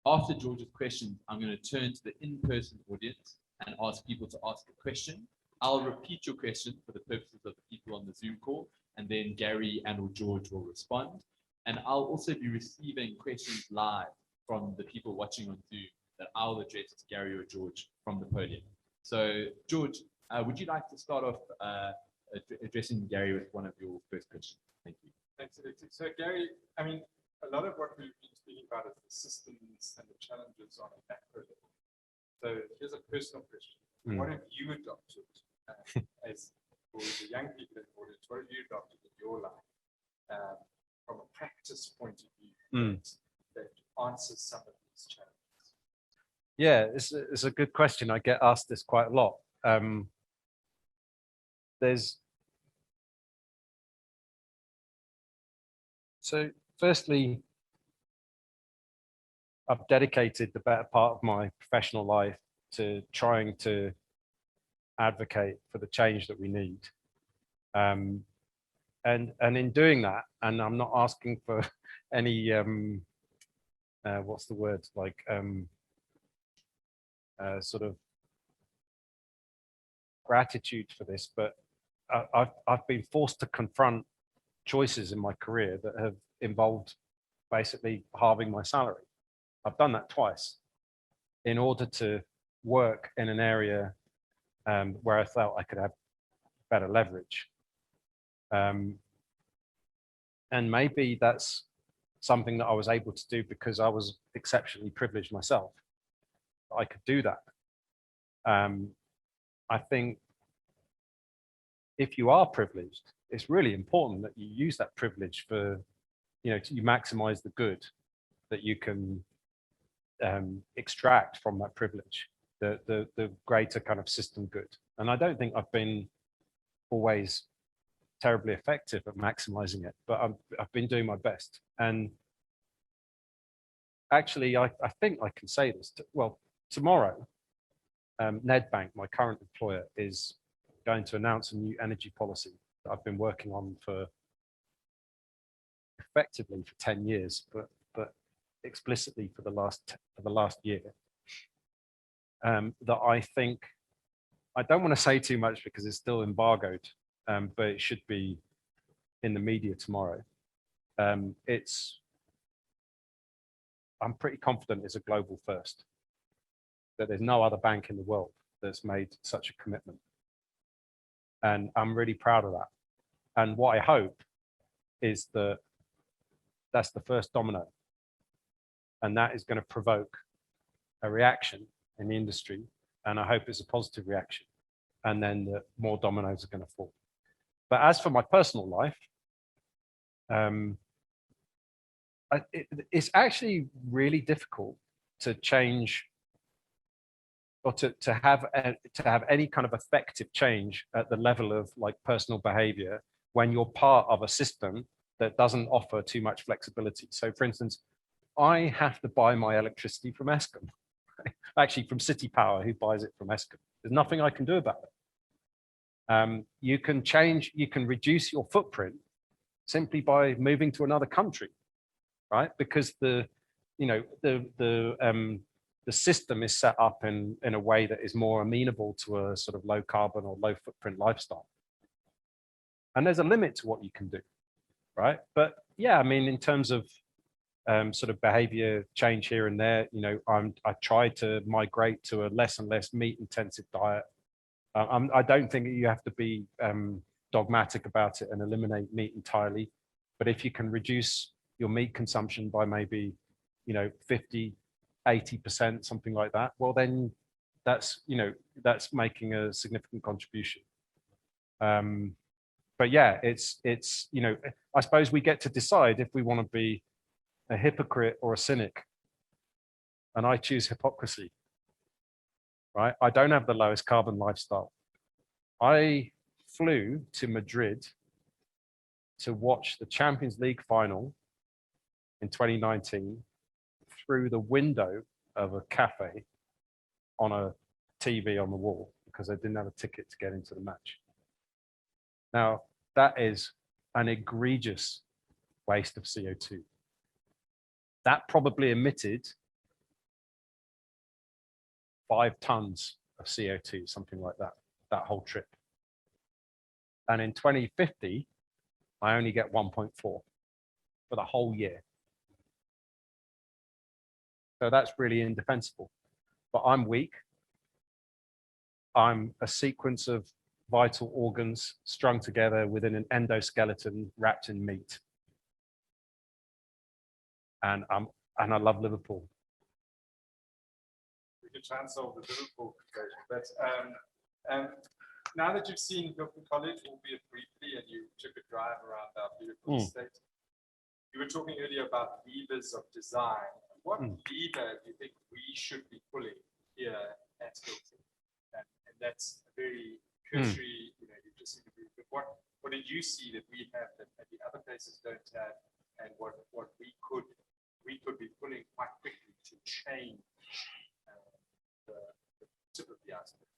After George's questions, I'm going to turn to the in-person audience and ask people to ask a question. I'll repeat your question for the purposes of the people on the Zoom call, and then Gary and or George will respond. And I'll also be receiving questions live from the people watching on Zoom that I'll address to Gary or George from the podium. So George, would you like to start off addressing Gary with one of your first questions? Thank you. Thanks, Alexei. So Gary, I mean, a lot of what we've been speaking about is the systems and the challenges on a macro level. So here's a personal question. What have you adopted as for the young people in the audience? What have you adopted in your life from a practice point of view that answers some of these challenges? Yeah, it's a good question. I get asked this quite a lot. So firstly, I've dedicated the better part of my professional life to trying to advocate for the change that we need. And in doing that, and I'm not asking for any, what's the word, like sort of gratitude for this, but I've been forced to confront choices in my career that have involved basically halving my salary. I've done that twice in order to work in an area where I felt I could have better leverage. And maybe that's something that I was able to do because I was exceptionally privileged myself. I could do that. I think if you are privileged, it's really important that you use that privilege for, you maximize the good that you can extract from that privilege, the greater kind of system good. And I don't think I've been always terribly effective at maximizing it, but I've been doing my best. And actually, I think I can say this. Tomorrow, Nedbank, my current employer, is going to announce a new energy policy that I've been working on for effectively for 10 years, but explicitly for the last year. That I think, I don't want to say too much because it's still embargoed, but it should be in the media tomorrow. I'm pretty confident it's a global first, that there's no other bank in the world that's made such a commitment. And I'm really proud of that. And what I hope is that that's the first domino. And that is going to provoke a reaction in the industry. And I hope it's a positive reaction. And then the more dominoes are going to fall. But as for my personal life, it's actually really difficult to change or to have any kind of effective change at the level of like personal behavior when you're part of a system that doesn't offer too much flexibility. So for instance, I have to buy my electricity from Eskom, actually from City Power, who buys it from Eskom. There's nothing I can do about it. You can reduce your footprint simply by moving to another country, right? Because the system is set up in a way that is more amenable to a sort of low carbon or low footprint lifestyle. And there's a limit to what you can do, right? But yeah, I mean, in terms of sort of behavior change here and there, I try to migrate to a less and less meat intensive diet. I don't think you have to be dogmatic about it and eliminate meat entirely, but if you can reduce your meat consumption by maybe 50, 80%, something like that, well then that's making a significant contribution. But yeah, it's I suppose we get to decide if we want to be a hypocrite or a cynic, and I choose hypocrisy, right? I don't have the lowest carbon lifestyle. I flew to Madrid to watch the Champions League final in 2019 through the window of a cafe on a TV on the wall because I didn't have a ticket to get into the match. Now, that is an egregious waste of CO2. That probably emitted 5 tons of CO2, something like that whole trip. And in 2050, I only get 1.4 for the whole year. So that's really indefensible. But I'm weak. I'm a sequence of vital organs strung together within an endoskeleton wrapped in meat. And I love Liverpool. We can try and solve the Liverpool equation. But now that you've seen Hilton College, albeit briefly, and you took a drive around our beautiful estate, you were talking earlier about levers of design. What lever do you think we should be pulling here at Hilton? And that's a very cursory, you just seem to be, but what did you see that we have that maybe other places don't have, and what we could be pulling quite quickly to change the tip of the iceberg?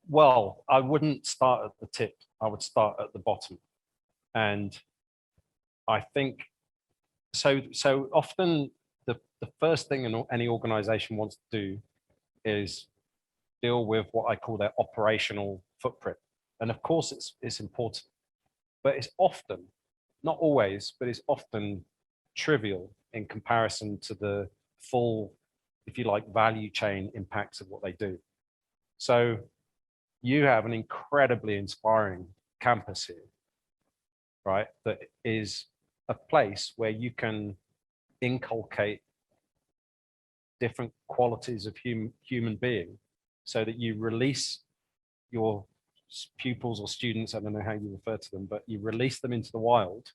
Well, I wouldn't start at the tip. I would start at the bottom. And I think so often the first thing any organization wants to do is deal with what I call their operational footprint. And of course it's important, but it's often, not always, but it's often trivial in comparison to the full, if you like, value chain impacts of what they do. So you have an incredibly inspiring campus here, right? That is a place where you can inculcate different qualities of human being so that you release your pupils or students, I don't know how you refer to them, but you release them into the wild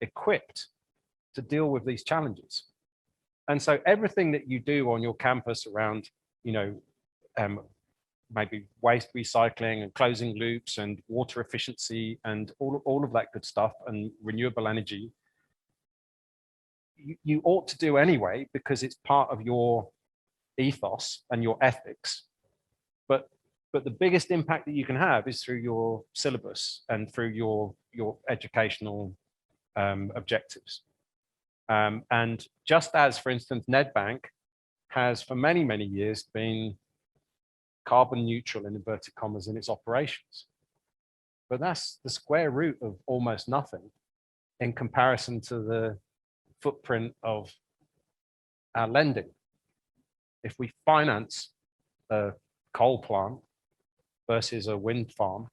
equipped to deal with these challenges. And so everything that you do on your campus around, maybe waste recycling and closing loops and water efficiency and all of that good stuff and renewable energy, you ought to do anyway, because it's part of your ethos and your ethics. But the biggest impact that you can have is through your syllabus and through your educational objectives. And just as, for instance, Nedbank has for many, many years been carbon neutral in inverted commas in its operations. But that's the square root of almost nothing in comparison to the footprint of our lending. If we finance a coal plant versus a wind farm,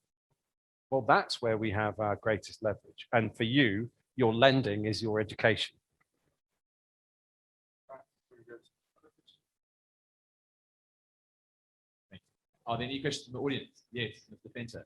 well, that's where we have our greatest leverage. And for you, your lending is your education. Are there any questions from the audience? Yes, Mr. Fenter.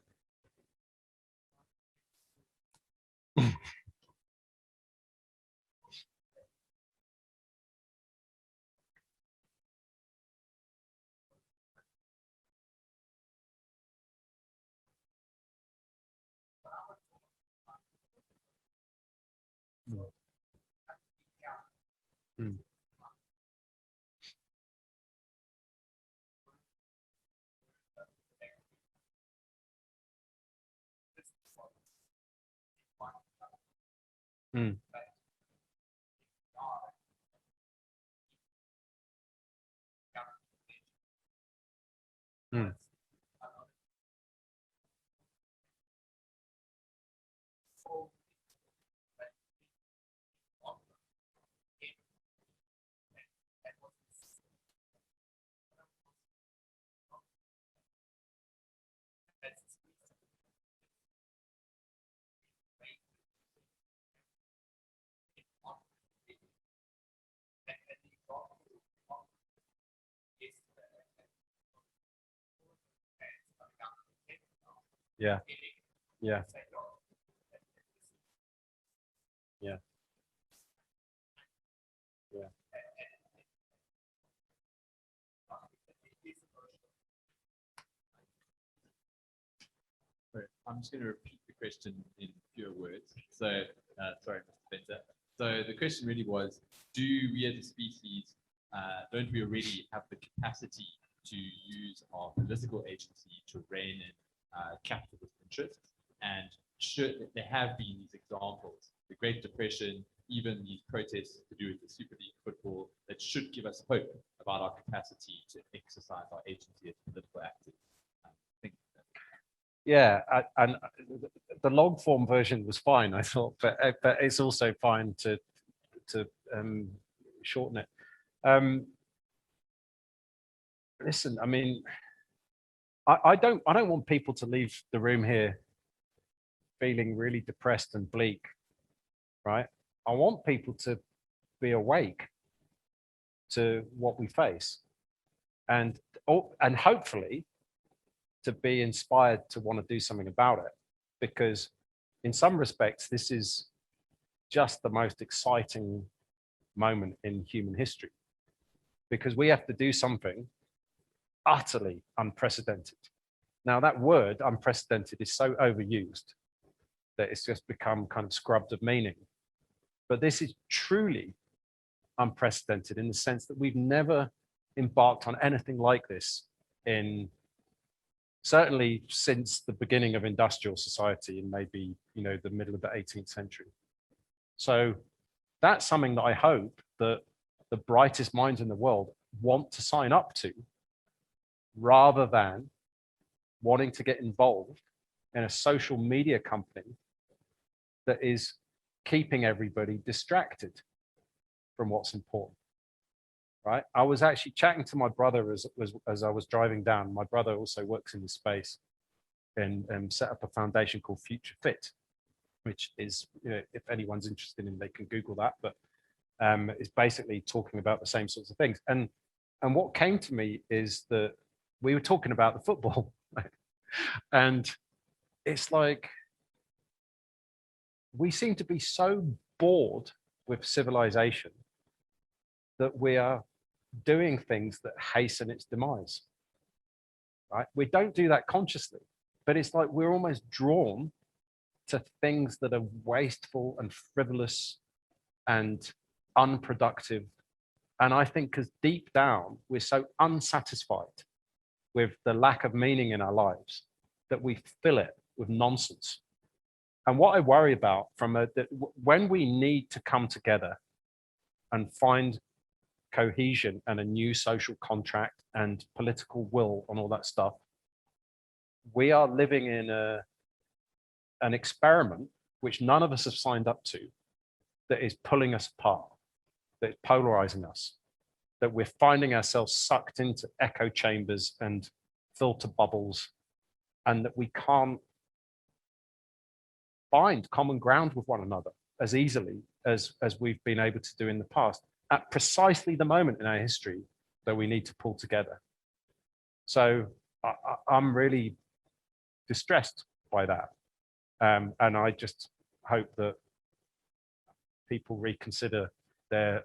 Mm. Mm. Mm. Yeah. Yeah. Yeah. Yeah. I'm just going to repeat the question in fewer words. So, sorry, Mr. Fenter. So the question really was, do we as a species, don't we already have the capacity to use our political agency to rein in capitalist interests? And should there have been these examples, the Great Depression, even these protests to do with the Super League football, that should give us hope about our capacity to exercise our agency as political actors? Yeah, and the long form version was fine, I thought, but it's also fine to shorten it. Listen, I mean, I don't want people to leave the room here feeling really depressed and bleak, right? I want people to be awake to what we face, and hopefully to be inspired to want to do something about it, because in some respects, this is just the most exciting moment in human history, because we have to do something utterly unprecedented. Now, that word unprecedented is so overused that it's just become kind of scrubbed of meaning. But this is truly unprecedented in the sense that we've never embarked on anything like this certainly since the beginning of industrial society in maybe, the middle of the 18th century. So that's something that I hope that the brightest minds in the world want to sign up to, rather than wanting to get involved in a social media company that is keeping everybody distracted from what's important. Right? I was actually chatting to my brother as I was driving down. My brother also works in the space and set up a foundation called Future Fit, which is, if anyone's interested in, they can Google that, but it's basically talking about the same sorts of things. And what came to me is that we were talking about the football, And it's like, we seem to be so bored with civilization that we are doing things that hasten its demise, right? We don't do that consciously, but it's like we're almost drawn to things that are wasteful and frivolous and unproductive. And I think because deep down, we're so unsatisfied with the lack of meaning in our lives that we fill it with nonsense. And what I worry about when we need to come together and find cohesion and a new social contract and political will and all that stuff, we are living in an experiment which none of us have signed up to, that is pulling us apart, that is polarizing us, that we're finding ourselves sucked into echo chambers and filter bubbles, and that we can't find common ground with one another as easily as we've been able to do in the past, at precisely the moment in our history that we need to pull together. So I'm really distressed by that. And I just hope that people reconsider their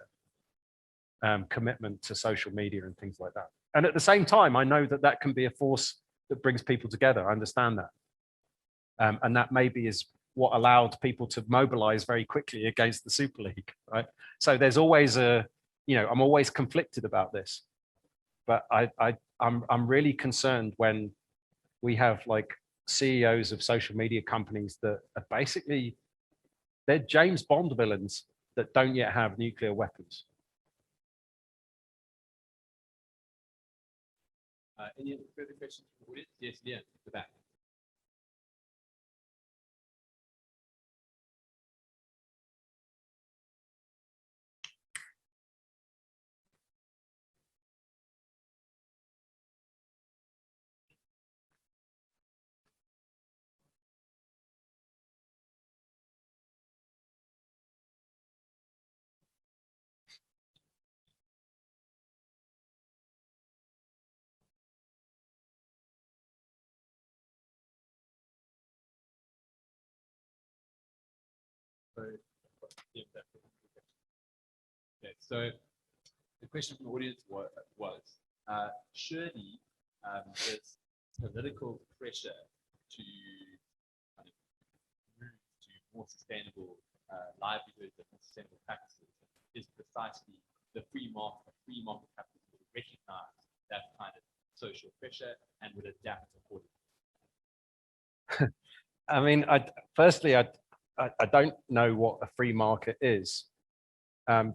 commitment to social media and things like that. And at the same time, I know that that can be a force that brings people together. I understand that. And that maybe is what allowed people to mobilize very quickly against the Super League, right? So there's always I'm always conflicted about this, but I'm really concerned when we have like CEOs of social media companies that are basically, they're James Bond villains that don't yet have nuclear weapons. Any further questions from the audience? Yes, Leah, at the back. So the question from the audience was surely this political pressure to kind of move to more sustainable livelihoods and more sustainable practices is precisely the free market capitalism would recognize that kind of social pressure and would adapt accordingly. I mean, firstly, I don't know what a free market is,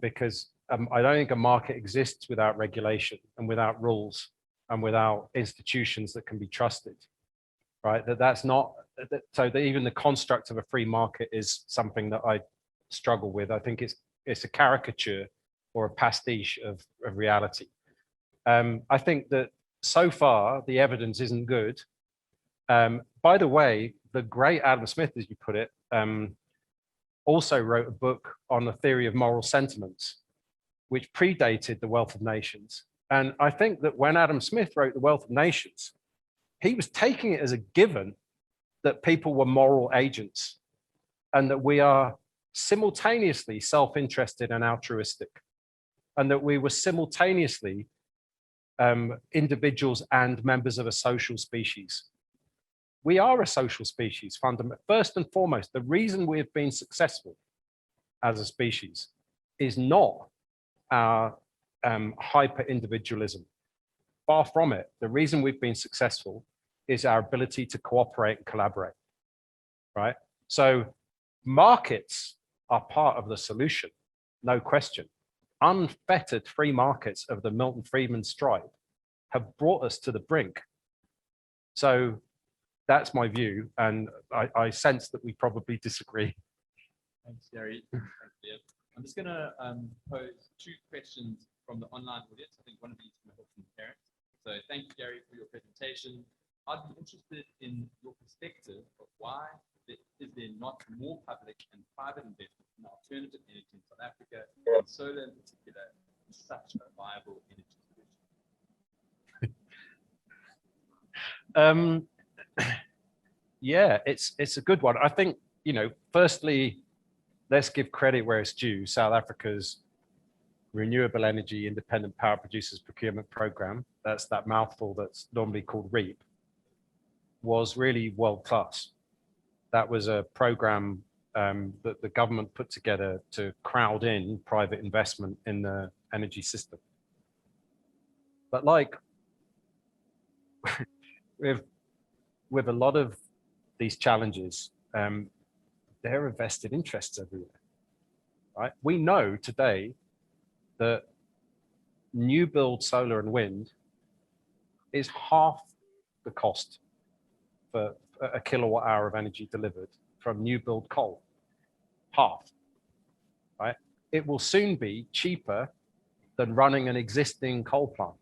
because I don't think a market exists without regulation and without rules and without institutions that can be trusted, right? So even the construct of a free market is something that I struggle with. I think it's a caricature or a pastiche of reality. I think that so far the evidence isn't good. By the way, the great Adam Smith, as you put it, also wrote a book on the theory of moral sentiments, which predated The Wealth of Nations. And I think that when Adam Smith wrote The Wealth of Nations, he was taking it as a given that people were moral agents and that we are simultaneously self-interested and altruistic, and that we were simultaneously individuals and members of a social species. We are a social species, first and foremost. The reason we have been successful as a species is not our hyper-individualism. Far from it. The reason we've been successful is our ability to cooperate and collaborate, right? So markets are part of the solution, no question. Unfettered free markets of the Milton Friedman stripe have brought us to the brink. So that's my view, and I sense that we probably disagree. Thanks, Gary. Thanks, Leah. I'm just going to pose two questions from the online audience. I think one of these is from parents. So thank you, Gary, for your presentation. I'd be interested in your perspective of why is there not more public and private investment in alternative energy in South Africa, and solar in particular, is such a viable energy solution? Yeah, it's a good one. I think, firstly, let's give credit where it's due. South Africa's Renewable Energy Independent Power Producers Procurement Program, that's that mouthful that's normally called REAP, was really world class. That was a program that the government put together to crowd in private investment in the energy system. But like with a lot of these challenges, there are vested interests everywhere, right? We know today that new build solar and wind is half the cost for a kilowatt hour of energy delivered from new build coal. Half, right? It will soon be cheaper than running an existing coal plant.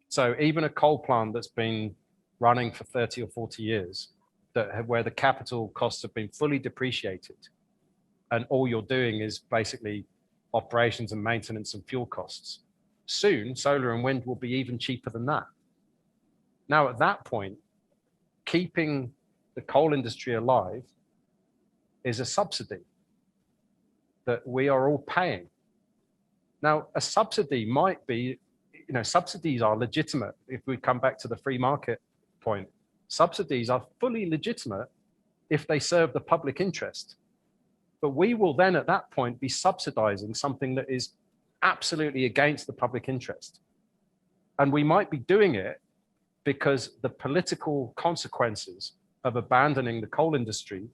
So even a coal plant that's been running for 30 or 40 years, where the capital costs have been fully depreciated, and all you're doing is basically operations and maintenance and fuel costs. Soon, solar and wind will be even cheaper than that. Now, at that point, keeping the coal industry alive is a subsidy that we are all paying. Now, a subsidy might be, subsidies are legitimate. If we come back to the free market point, subsidies are fully legitimate if they serve the public interest. But we will then at that point be subsidizing something that is absolutely against the public interest. And we might be doing it because the political consequences of abandoning the coal industry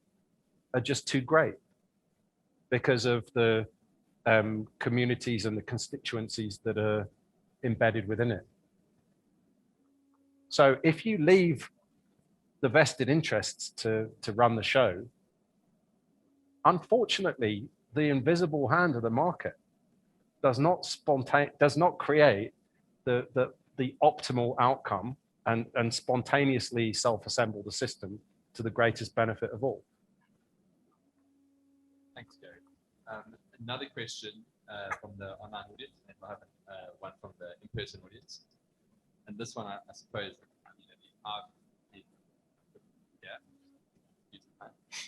are just too great because of the communities and the constituencies that are embedded within it. So if you leave the vested interests to run the show, unfortunately, the invisible hand of the market does not create the optimal outcome and spontaneously self-assemble the system to the greatest benefit of all. Thanks, Gary. Another question from the online audience, and I have one from the in-person audience. And this one, I suppose,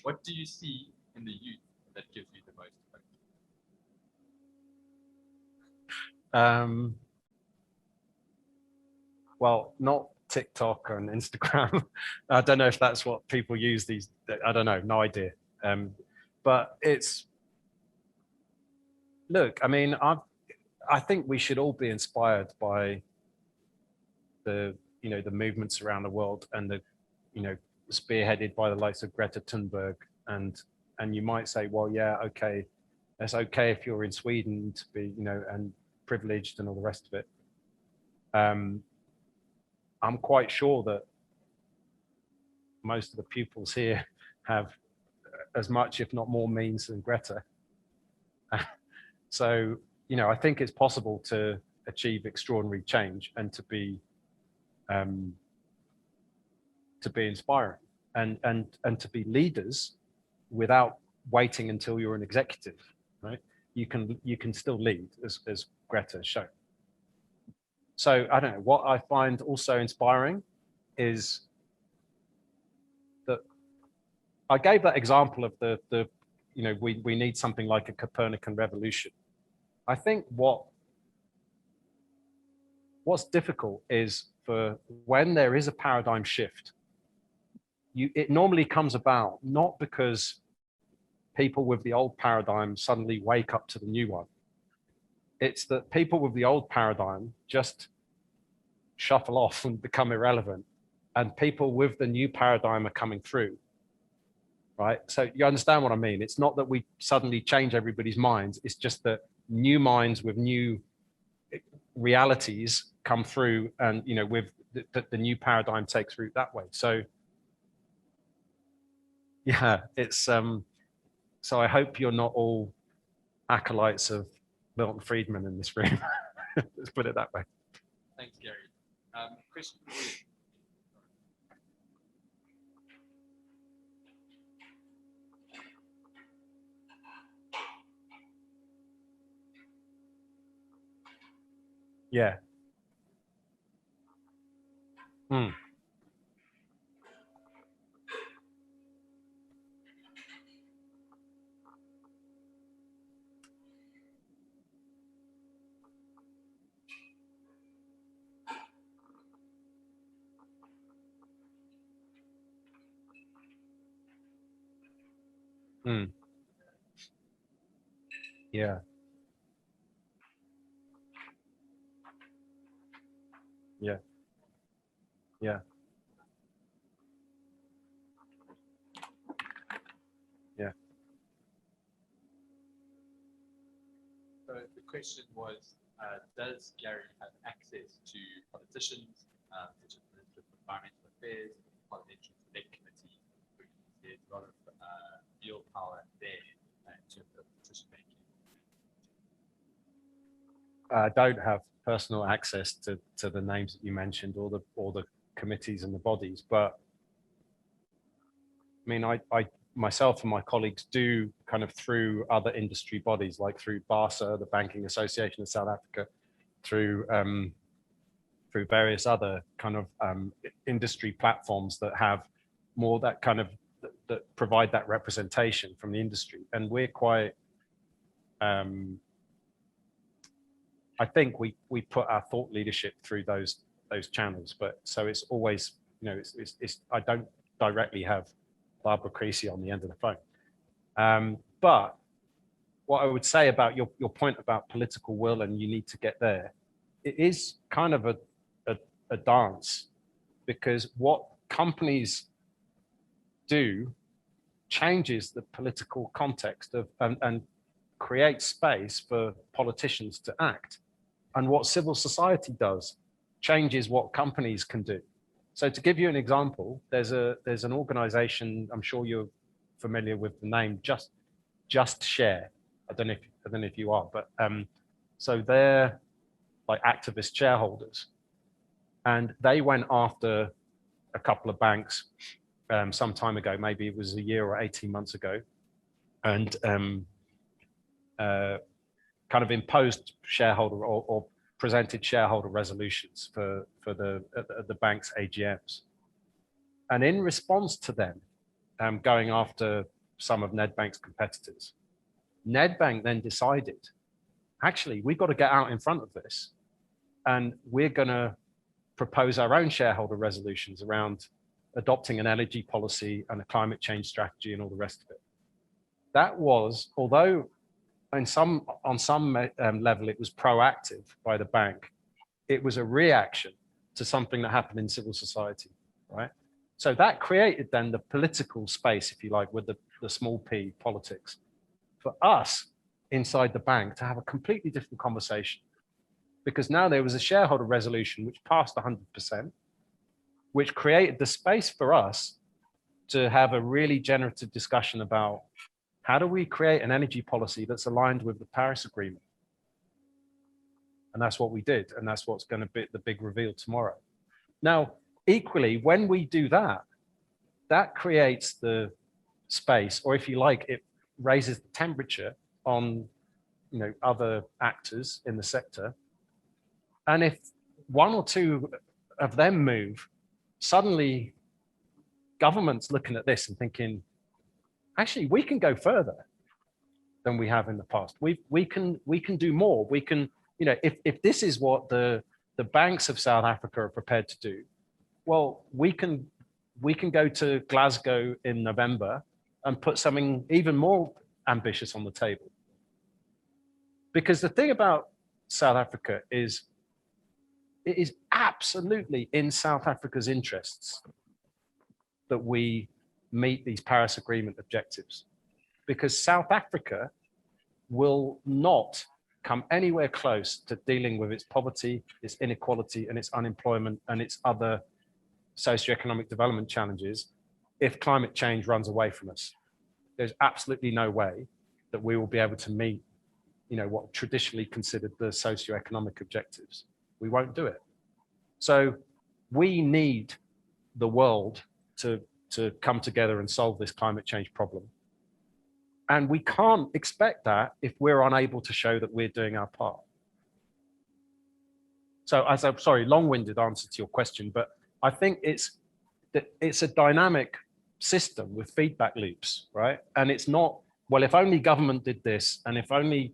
what do you see in the youth that gives you the most hope? Well, not TikTok and Instagram. I don't know if that's what people use these. I don't know, no idea. But look, I mean, I think we should all be inspired by the movements around the world and the, spearheaded by the likes of Greta Thunberg. And you might say, well, yeah, okay, it's okay if you're in Sweden to be, and privileged and all the rest of it. I'm quite sure that most of the pupils here have as much, if not more, means than Greta. So, I think it's possible to achieve extraordinary change and to be inspiring and to be leaders without waiting until you're an executive, right? You can still lead as Greta has shown. So I don't know, what I find also inspiring is that I gave that example of the we need something like a Copernican revolution. I think what's difficult is for when there is a paradigm shift, it normally comes about not because people with the old paradigm suddenly wake up to the new one. It's that people with the old paradigm just shuffle off and become irrelevant, and people with the new paradigm are coming through, right? So you understand what I mean? It's not that we suddenly change everybody's minds. It's just that new minds with new realities come through, and with the new paradigm takes root that way. So yeah, it's so I hope you're not all acolytes of Milton Friedman in this room. Let's put it that way. Thanks, Gary. Question. Yeah. Mm. Yeah. Yeah. Yeah. Yeah. So the question was, does Gary have access to politicians, such as the Minister of Environmental Affairs, Parliamentary Select Committee? There's a lot of real power there in terms of decision making. I don't have personal access to the names that you mentioned, or the committees and the bodies, but I mean, I myself and my colleagues do kind of through other industry bodies, like through BASA, the Banking Association of South Africa, through various other kind of industry platforms that have more that kind of that provide that representation from the industry, and we're quite. I think we put our thought leadership through those channels, but so it's always, you know, it's I don't directly have Barbara Creasy on the end of the phone. But what I would say about your point about political will and you need to get there, it is kind of a dance, because what companies do changes the political context of and creates space for politicians to act. And what civil society does changes what companies can do. So to give you an example, there's an organization, I'm sure you're familiar with the name, Just Share. I don't know if you are, but so they're like activist shareholders, and they went after a couple of banks some time ago, maybe it was a year or 18 months ago, and kind of imposed shareholder or presented shareholder resolutions for the bank's AGMs. And in response to them going after some of Nedbank's competitors, Nedbank then decided, actually, we've got to get out in front of this, and we're going to propose our own shareholder resolutions around adopting an energy policy and a climate change strategy and all the rest of it. That was, although on some level it was proactive by the bank, it was a reaction to something that happened in civil society, right? So that created then the political space, if you like, with the small p politics, for us inside the bank to have a completely different conversation. Because now there was a shareholder resolution which passed 100%, which created the space for us to have a really generative discussion about how do we create an energy policy that's aligned with the Paris Agreement? And that's what we did. And that's what's going to be the big reveal tomorrow. Now, equally, when we do that, that creates the space, or if you like, it raises the temperature on, you know, other actors in the sector. And if one or two of them move, suddenly government's looking at this and thinking, actually, we can go further than we have in the past. We can do more. We can, you know, if this is what the banks of South Africa are prepared to do, well, we can go to Glasgow in November and put something even more ambitious on the table. Because the thing about South Africa is, it is absolutely in South Africa's interests that we meet these Paris Agreement objectives, because South Africa will not come anywhere close to dealing with its poverty, its inequality, and its unemployment, and its other socioeconomic development challenges if climate change runs away from us. There's absolutely no way that we will be able to meet, you know, what traditionally considered the socioeconomic objectives. We won't do it. So we need the world to come together and solve this climate change problem. And we can't expect that if we're unable to show that we're doing our part. So as I'm sorry, long-winded answer to your question, but I think it's a dynamic system with feedback loops, right? And it's not, well, if only government did this, and if only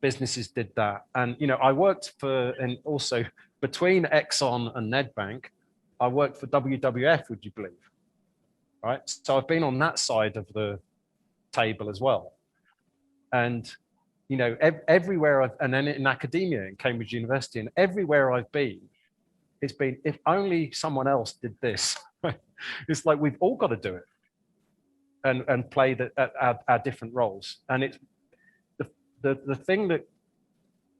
businesses did that. And, you know, I worked for, and also between Exxon and Nedbank, I worked for WWF, would you believe? Right? So I've been on that side of the table as well. And, you know, everywhere and then in academia in Cambridge University and everywhere I've been, it's been, if only someone else did this. It's like we've all got to do it and play our different roles. And it's the thing that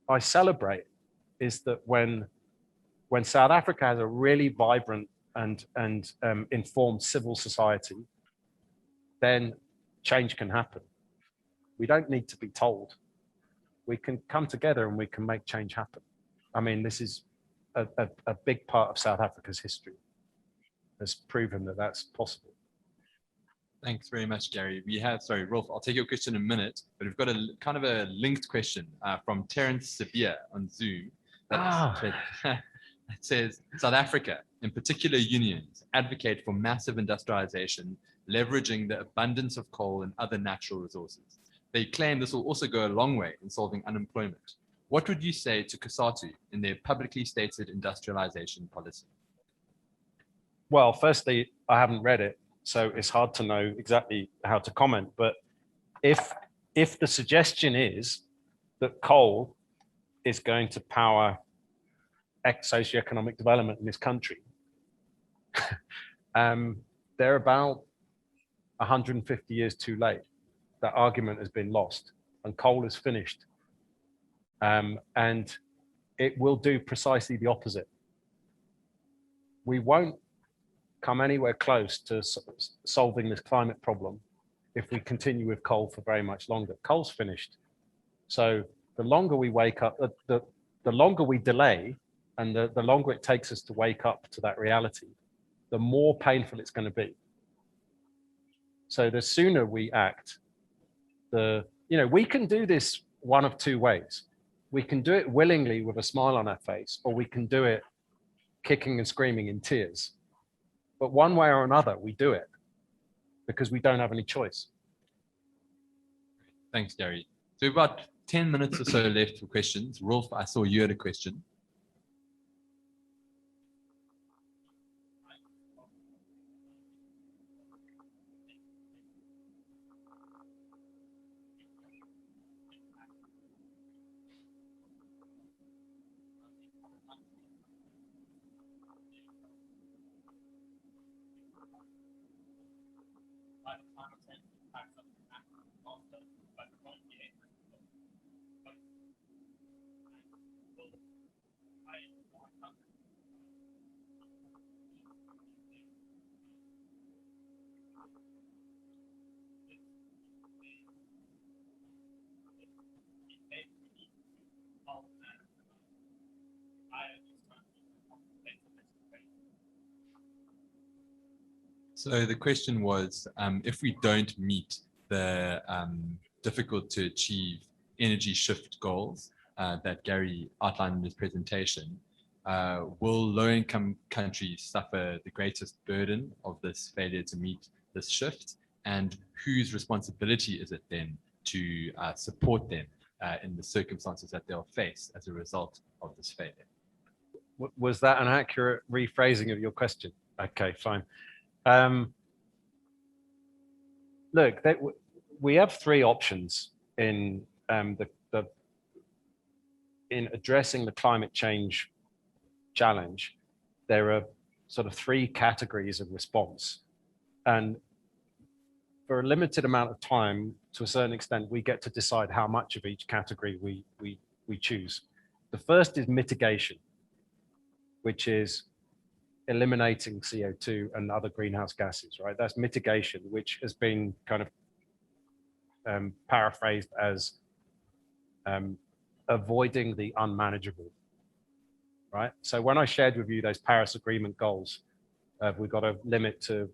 I celebrate is that when South Africa has a really vibrant and informed civil society, then change can happen. We don't need to be told. We can come together and we can make change happen. I mean, this is a big part of South Africa's history. Has proven that that's possible. Thanks very much, Gary. We have, sorry, Rolf, I'll take your question in a minute, but we've got a kind of a linked question from Terence Sabia on Zoom. That says, South Africa, in particular unions, advocate for massive industrialization, leveraging the abundance of coal and other natural resources. They claim this will also go a long way in solving unemployment. What would you say to COSATU in their publicly stated industrialization policy? Well, firstly, I haven't read it, so it's hard to know exactly how to comment. But if the suggestion is that coal is going to power socioeconomic development in this country, they're about 150 years too late. That argument has been lost and coal is finished. And it will do precisely the opposite. We won't come anywhere close to solving this climate problem if we continue with coal for very much longer. Coal's finished. So the longer we wake up, the longer we delay, and the longer it takes us to wake up to that reality, the more painful it's going to be. So the sooner we act, we can do this one of two ways. We can do it willingly with a smile on our face, or we can do it kicking and screaming in tears. But one way or another, we do it because we don't have any choice. Thanks, Gary. So we've got 10 minutes or so left for questions. Rolf, I saw you had a question. So the question was, if we don't meet the difficult to achieve energy shift goals that Gary outlined in his presentation, will low-income countries suffer the greatest burden of this failure to meet this shift? And whose responsibility is it then to support them in the circumstances that they'll face as a result of this failure? Was that an accurate rephrasing of your question? Okay, fine. Look, we have three options in in addressing the climate change challenge. There are sort of three categories of response, and for a limited amount of time, to a certain extent, we get to decide how much of each category we choose. The first is mitigation, which is eliminating CO2 and other greenhouse gases, right? That's mitigation, which has been kind of paraphrased as avoiding the unmanageable, right? So when I shared with you those Paris Agreement goals, we've got a limit to,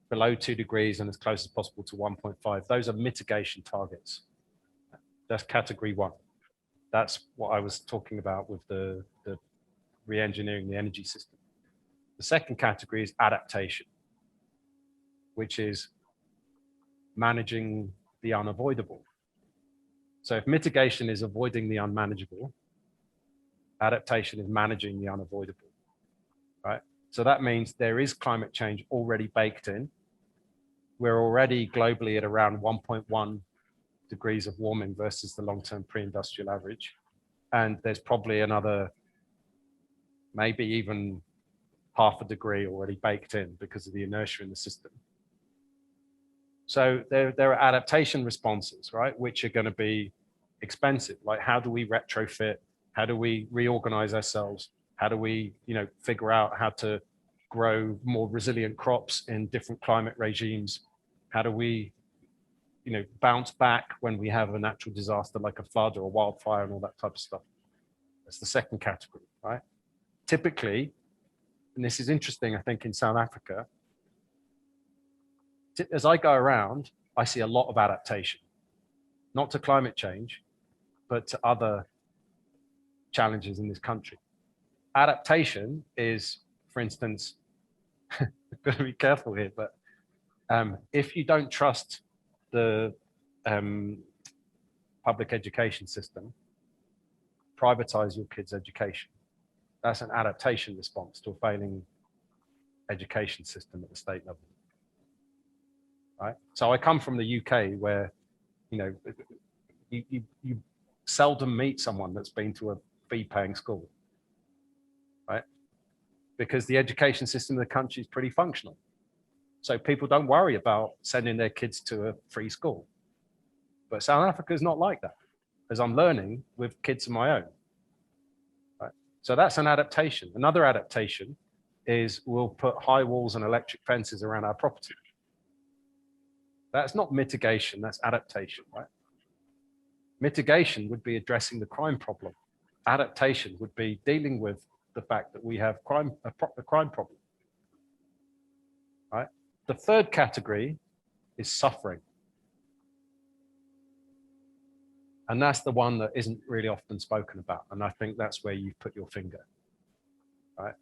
below 2 degrees and as close as possible to 1.5. Those are mitigation targets. That's category one. That's what I was talking about with the re-engineering the energy system. The second category is adaptation, which is managing the unavoidable. So if mitigation is avoiding the unmanageable, adaptation is managing the unavoidable, right? So that means there is climate change already baked in. we're already globally at around 1.1 degrees of warming versus the long-term pre-industrial average. And there's probably another, maybe even half a degree already baked in because of the inertia in the system. So there are adaptation responses, right, which are going to be expensive. Like, how do we retrofit? How do we reorganize ourselves? How do we, figure out how to grow more resilient crops in different climate regimes? How do we, bounce back when we have a natural disaster like a flood or a wildfire and all that type of stuff? That's the second category, right? Typically, and this is interesting, I think, in South Africa, as I go around, I see a lot of adaptation, not to climate change, but to other challenges in this country. Adaptation is, for instance, I've got to be careful here, but if you don't trust the public education system, privatize your kids' education. That's an adaptation response to a failing education system at the state level. Right? So I come from the UK where, you seldom meet someone that's been to a fee-paying school, right? Because the education system of the country is pretty functional. So people don't worry about sending their kids to a free school. But South Africa is not like that, as I'm learning with kids of my own. Right? So that's an adaptation. Another adaptation is we'll put high walls and electric fences around our property. That's not mitigation, that's adaptation, right? Mitigation would be addressing the crime problem. Adaptation would be dealing with the fact that we have a crime problem, right? The third category is suffering. And that's the one that isn't really often spoken about. And I think that's where you put your finger, right?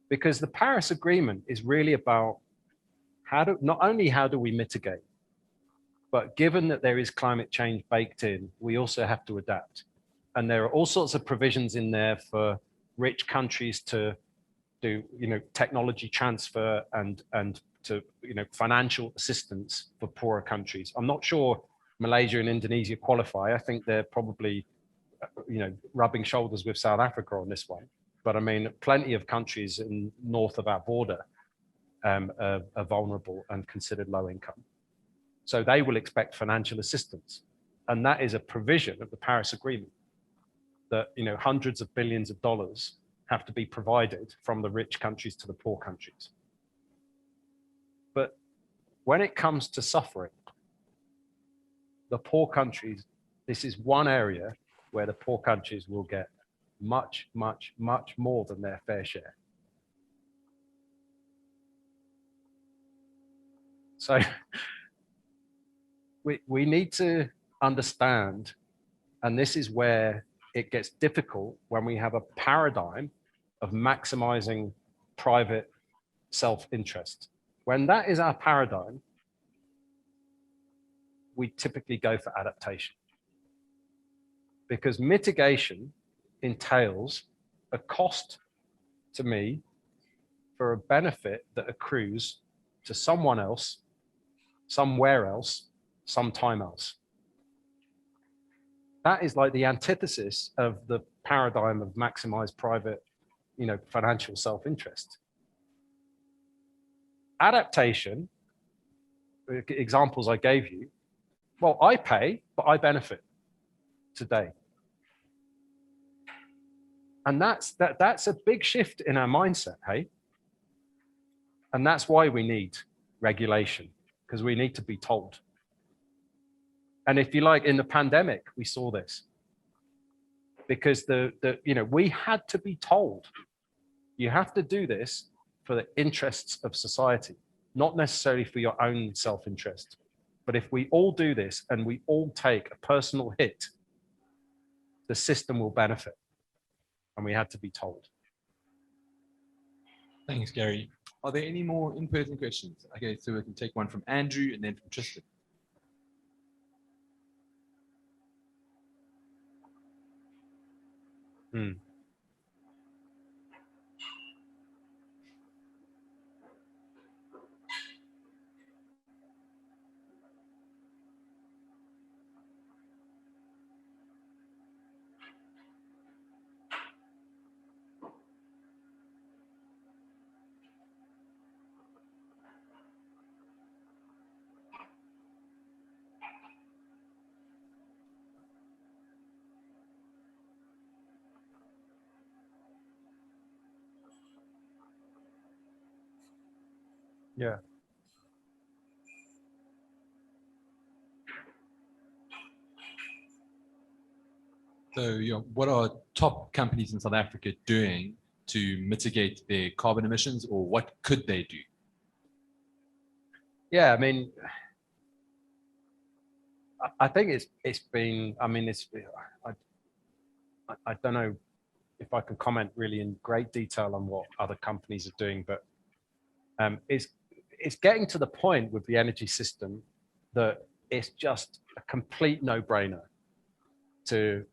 Because the Paris Agreement is really about not only how do we mitigate, but given that there is climate change baked in, we also have to adapt. And there are all sorts of provisions in there for rich countries to do, technology transfer and to, financial assistance for poorer countries. I'm not sure Malaysia and Indonesia qualify. I think they're probably, rubbing shoulders with South Africa on this one. But I mean, plenty of countries in north of our border are vulnerable and considered low income. So they will expect financial assistance. And that is a provision of the Paris Agreement that, hundreds of billions of dollars have to be provided from the rich countries to the poor countries. But when it comes to suffering, the poor countries, this is one area where the poor countries will get much, much, much more than their fair share. So we need to understand, and this is where it gets difficult when we have a paradigm of maximizing private self-interest. When that is our paradigm, we typically go for adaptation. Because mitigation entails a cost to me for a benefit that accrues to someone else, somewhere else, sometime else. That is like the antithesis of the paradigm of maximize private, financial self-interest. Adaptation, examples I gave you, well, I pay, but I benefit today. And that's a big shift in our mindset, hey? And that's why we need regulation, because we need to be told. And if you like, in the pandemic, we saw this. Because we had to be told, you have to do this for the interests of society, not necessarily for your own self-interest. But if we all do this and we all take a personal hit, the system will benefit. And we had to be told. Thanks, Gary. Are there any more in-person questions? Okay, so we can take one from Andrew and then from Tristan. Yeah. So, what are top companies in South Africa doing to mitigate their carbon emissions, or what could they do? Yeah, I mean, I think it's been. I mean, I don't know if I can comment really in great detail on what other companies are doing, but it's getting to the point with the energy system that it's just a complete no-brainer to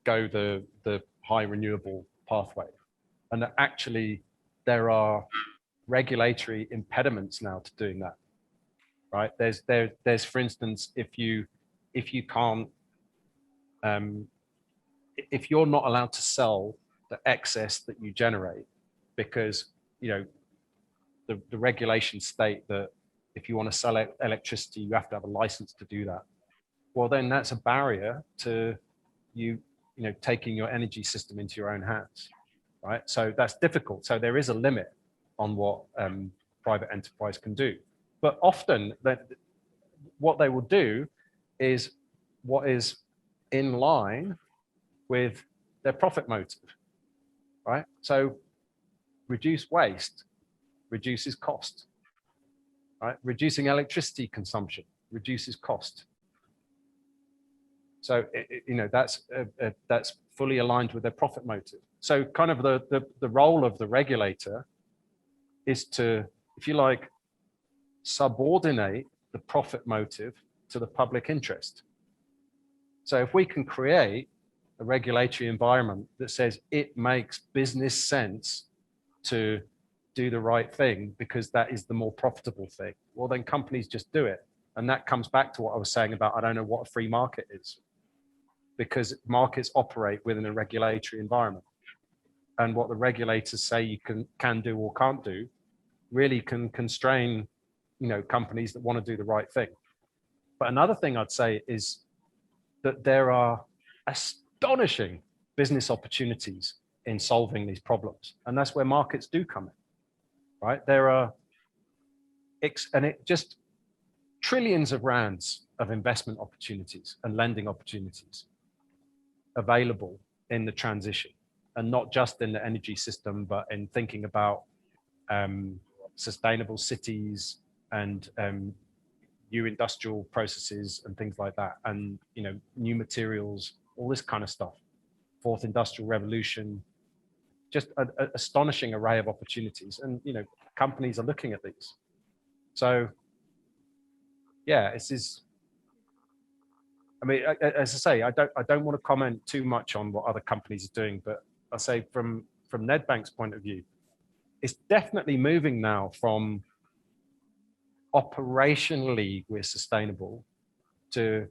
go the high renewable pathway, and that actually there are regulatory impediments now to doing that. Right? There's for instance, if you can't if you're not allowed to sell the excess that you generate, because the regulations state that if you want to sell electricity, you have to have a license to do that. Well, then that's a barrier to you taking your energy system into your own hands, right? So that's difficult. So there is a limit on what private enterprise can do. But often what they will do is what is in line with their profit motive, right? So reduce waste, reduces cost, right? Reducing electricity consumption reduces cost. So that's fully aligned with their profit motive. So kind of the role of the regulator is to, if you like, subordinate the profit motive to the public interest. So if we can create a regulatory environment that says it makes business sense to do the right thing because that is the more profitable thing, well, then companies just do it. And that comes back to what I was saying about, I don't know what a free market is, because markets operate within a regulatory environment. And what the regulators say you can do or can't do really can constrain, companies that want to do the right thing. But another thing I'd say is that there are astonishing business opportunities in solving these problems. And that's where markets do come in, right? There are, just trillions of rands of investment opportunities and lending opportunities available in the transition, and not just in the energy system, but in thinking about sustainable cities and new industrial processes and things like that, and new materials, all this kind of stuff. Fourth industrial revolution, just an astonishing array of opportunities, and companies are looking at these. So yeah, this is, I mean, as I say, I don't want to comment too much on what other companies are doing, but I say from Nedbank's point of view, it's definitely moving now from operationally we're sustainable to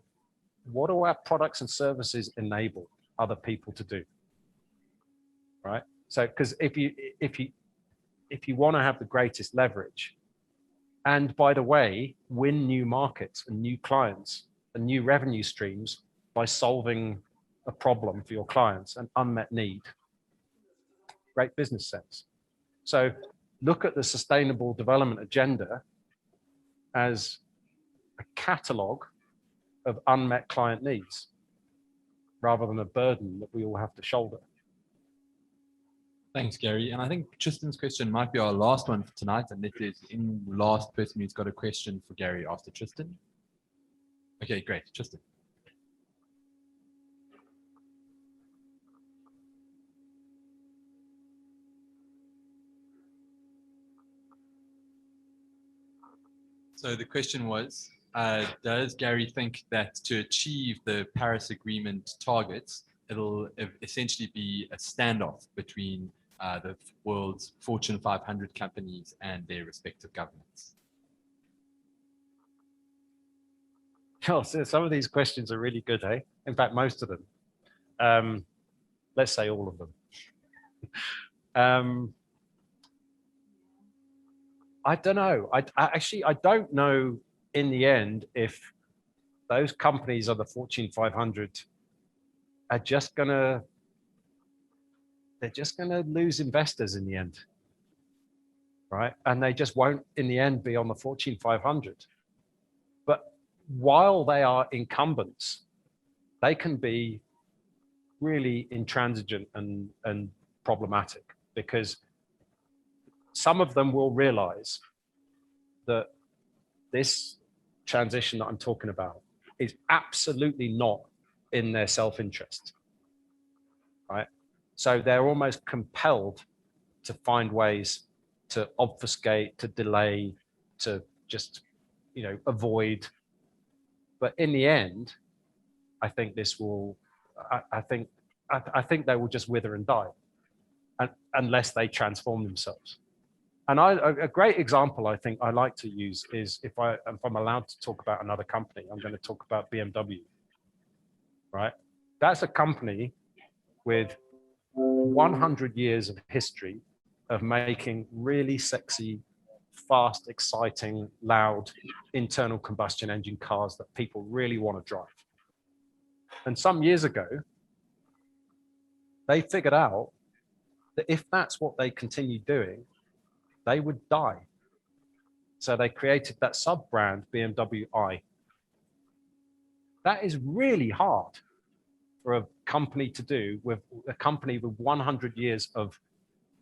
what do our products and services enable other people to do, right? So because if you want to have the greatest leverage, and by the way, win new markets and new clients and new revenue streams by solving a problem for your clients, an unmet need, great business sense. So look at the Sustainable Development Agenda as a catalogue of unmet client needs, rather than a burden that we all have to shoulder. Thanks, Gary. And I think Tristan's question might be our last one for tonight, and this is the last person who's got a question for Gary after Tristan. Okay, great. Tristan. So the question was, does Gary think that to achieve the Paris Agreement targets, it'll essentially be a standoff between the world's Fortune 500 companies and their respective governments? Oh, so some of these questions are really good, eh? In fact, most of them. Let's say all of them. I don't know. I don't know in the end if those companies of the Fortune 500 are just gonna lose investors in the end, right? And they just won't, in the end, be on the Fortune 500. But while they are incumbents, they can be really intransigent and problematic, because some of them will realize that this transition that I'm talking about is absolutely not in their self-interest, right? So they're almost compelled to find ways to obfuscate, to delay, to just, avoid. But in the end, I think this will, I think they will just wither and die, unless they transform themselves. And a great example I think I like to use is, if I'm allowed to talk about another company, I'm going to talk about BMW, right? That's a company with 100 years of history of making really sexy, fast, exciting, loud internal combustion engine cars that people really want to drive. And some years ago, they figured out that if that's what they continued doing, they would die. So they created that sub-brand BMW i. That is really hard for a company to do, with a company with 100 years of,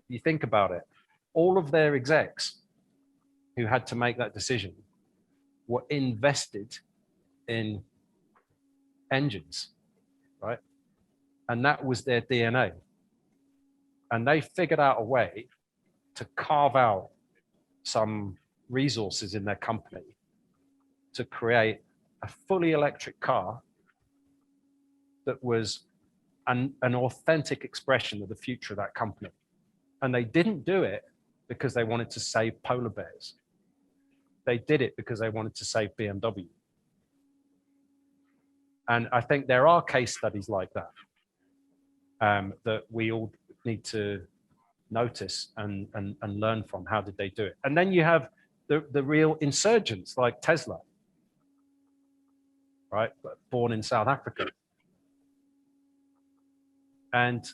you think about it, all of their execs who had to make that decision were invested in engines, right? And that was their DNA. And they figured out a way to carve out some resources in their company to create a fully electric car that was an authentic expression of the future of that company. And they didn't do it because they wanted to save polar bears. They did it because they wanted to save BMW. And I think there are case studies like that, that we all need to notice and learn from. How did they do it? And then you have the real insurgents like Tesla, right? Born in South Africa. And,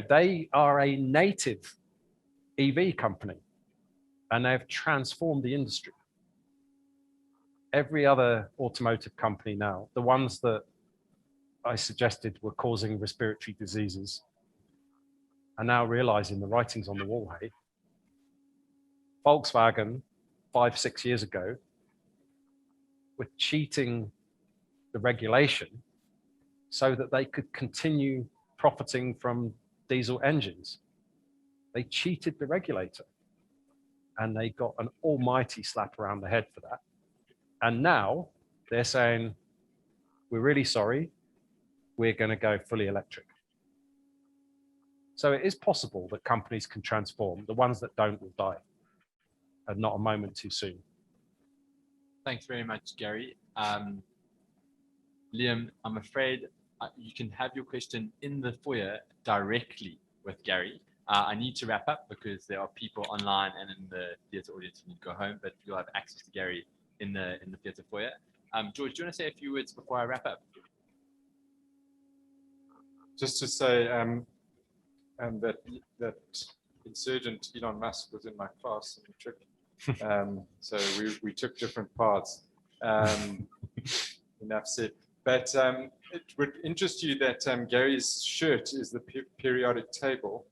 they are a native EV company, and they've transformed the industry. Every other automotive company now, the ones that I suggested were causing respiratory diseases, are now realizing the writing's on the wall. Hey, Volkswagen 5-6 years ago were cheating the regulation so that they could continue profiting from diesel engines. They cheated the regulator, and they got an almighty slap around the head for that. And now they're saying, we're really sorry, we're going to go fully electric. So it is possible that companies can transform. The ones that don't will die, and not a moment too soon. Thanks very much, Gary. Liam, I'm afraid you can have your question in the foyer directly with Gary. I need to wrap up because there are people online and in the theatre audience who need to go home, but you'll have access to Gary in the theatre foyer. George, do you want to say a few words before I wrap up? Just to say that insurgent Elon Musk was in my class in the trip. So we took different paths. Enough said. But it would interest you that Gary's shirt is the periodic table.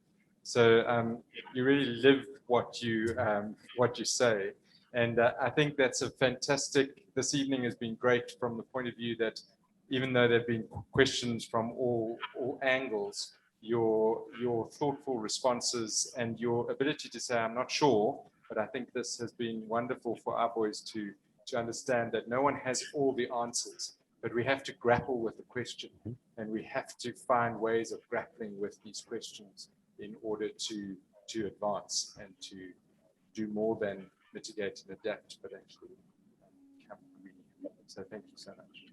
So you really live what you say. And I think that's a fantastic, this evening has been great from the point of view that even though there have been questions from all angles, your thoughtful responses and your ability to say, I'm not sure, but I think this has been wonderful for our boys to understand that no one has all the answers, but we have to grapple with the question, and we have to find ways of grappling with these questions in order to advance and to do more than mitigate and adapt, but actually become really. So thank you so much.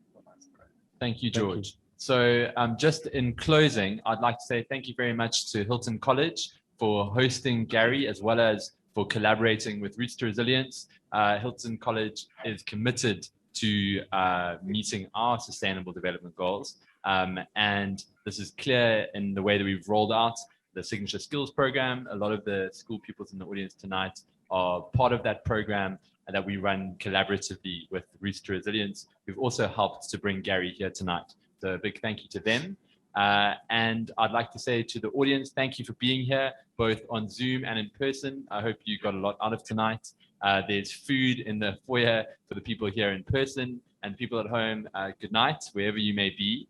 Thank you, George. So just in closing, I'd like to say thank you very much to Hilton College for hosting Gary, as well as for collaborating with Roots to Resilience. Hilton College is committed to meeting our sustainable development goals. And this is clear in the way that we've rolled out the signature skills program. A lot of the school pupils in the audience tonight are part of that program and that we run collaboratively with Roots to Resilience, who've also helped to bring Gary here tonight. So a big thank you to them. And I'd like to say to the audience, thank you for being here, both on Zoom and in person. I hope you got a lot out of tonight. There's food in the foyer for the people here in person, and people at home, good night, wherever you may be.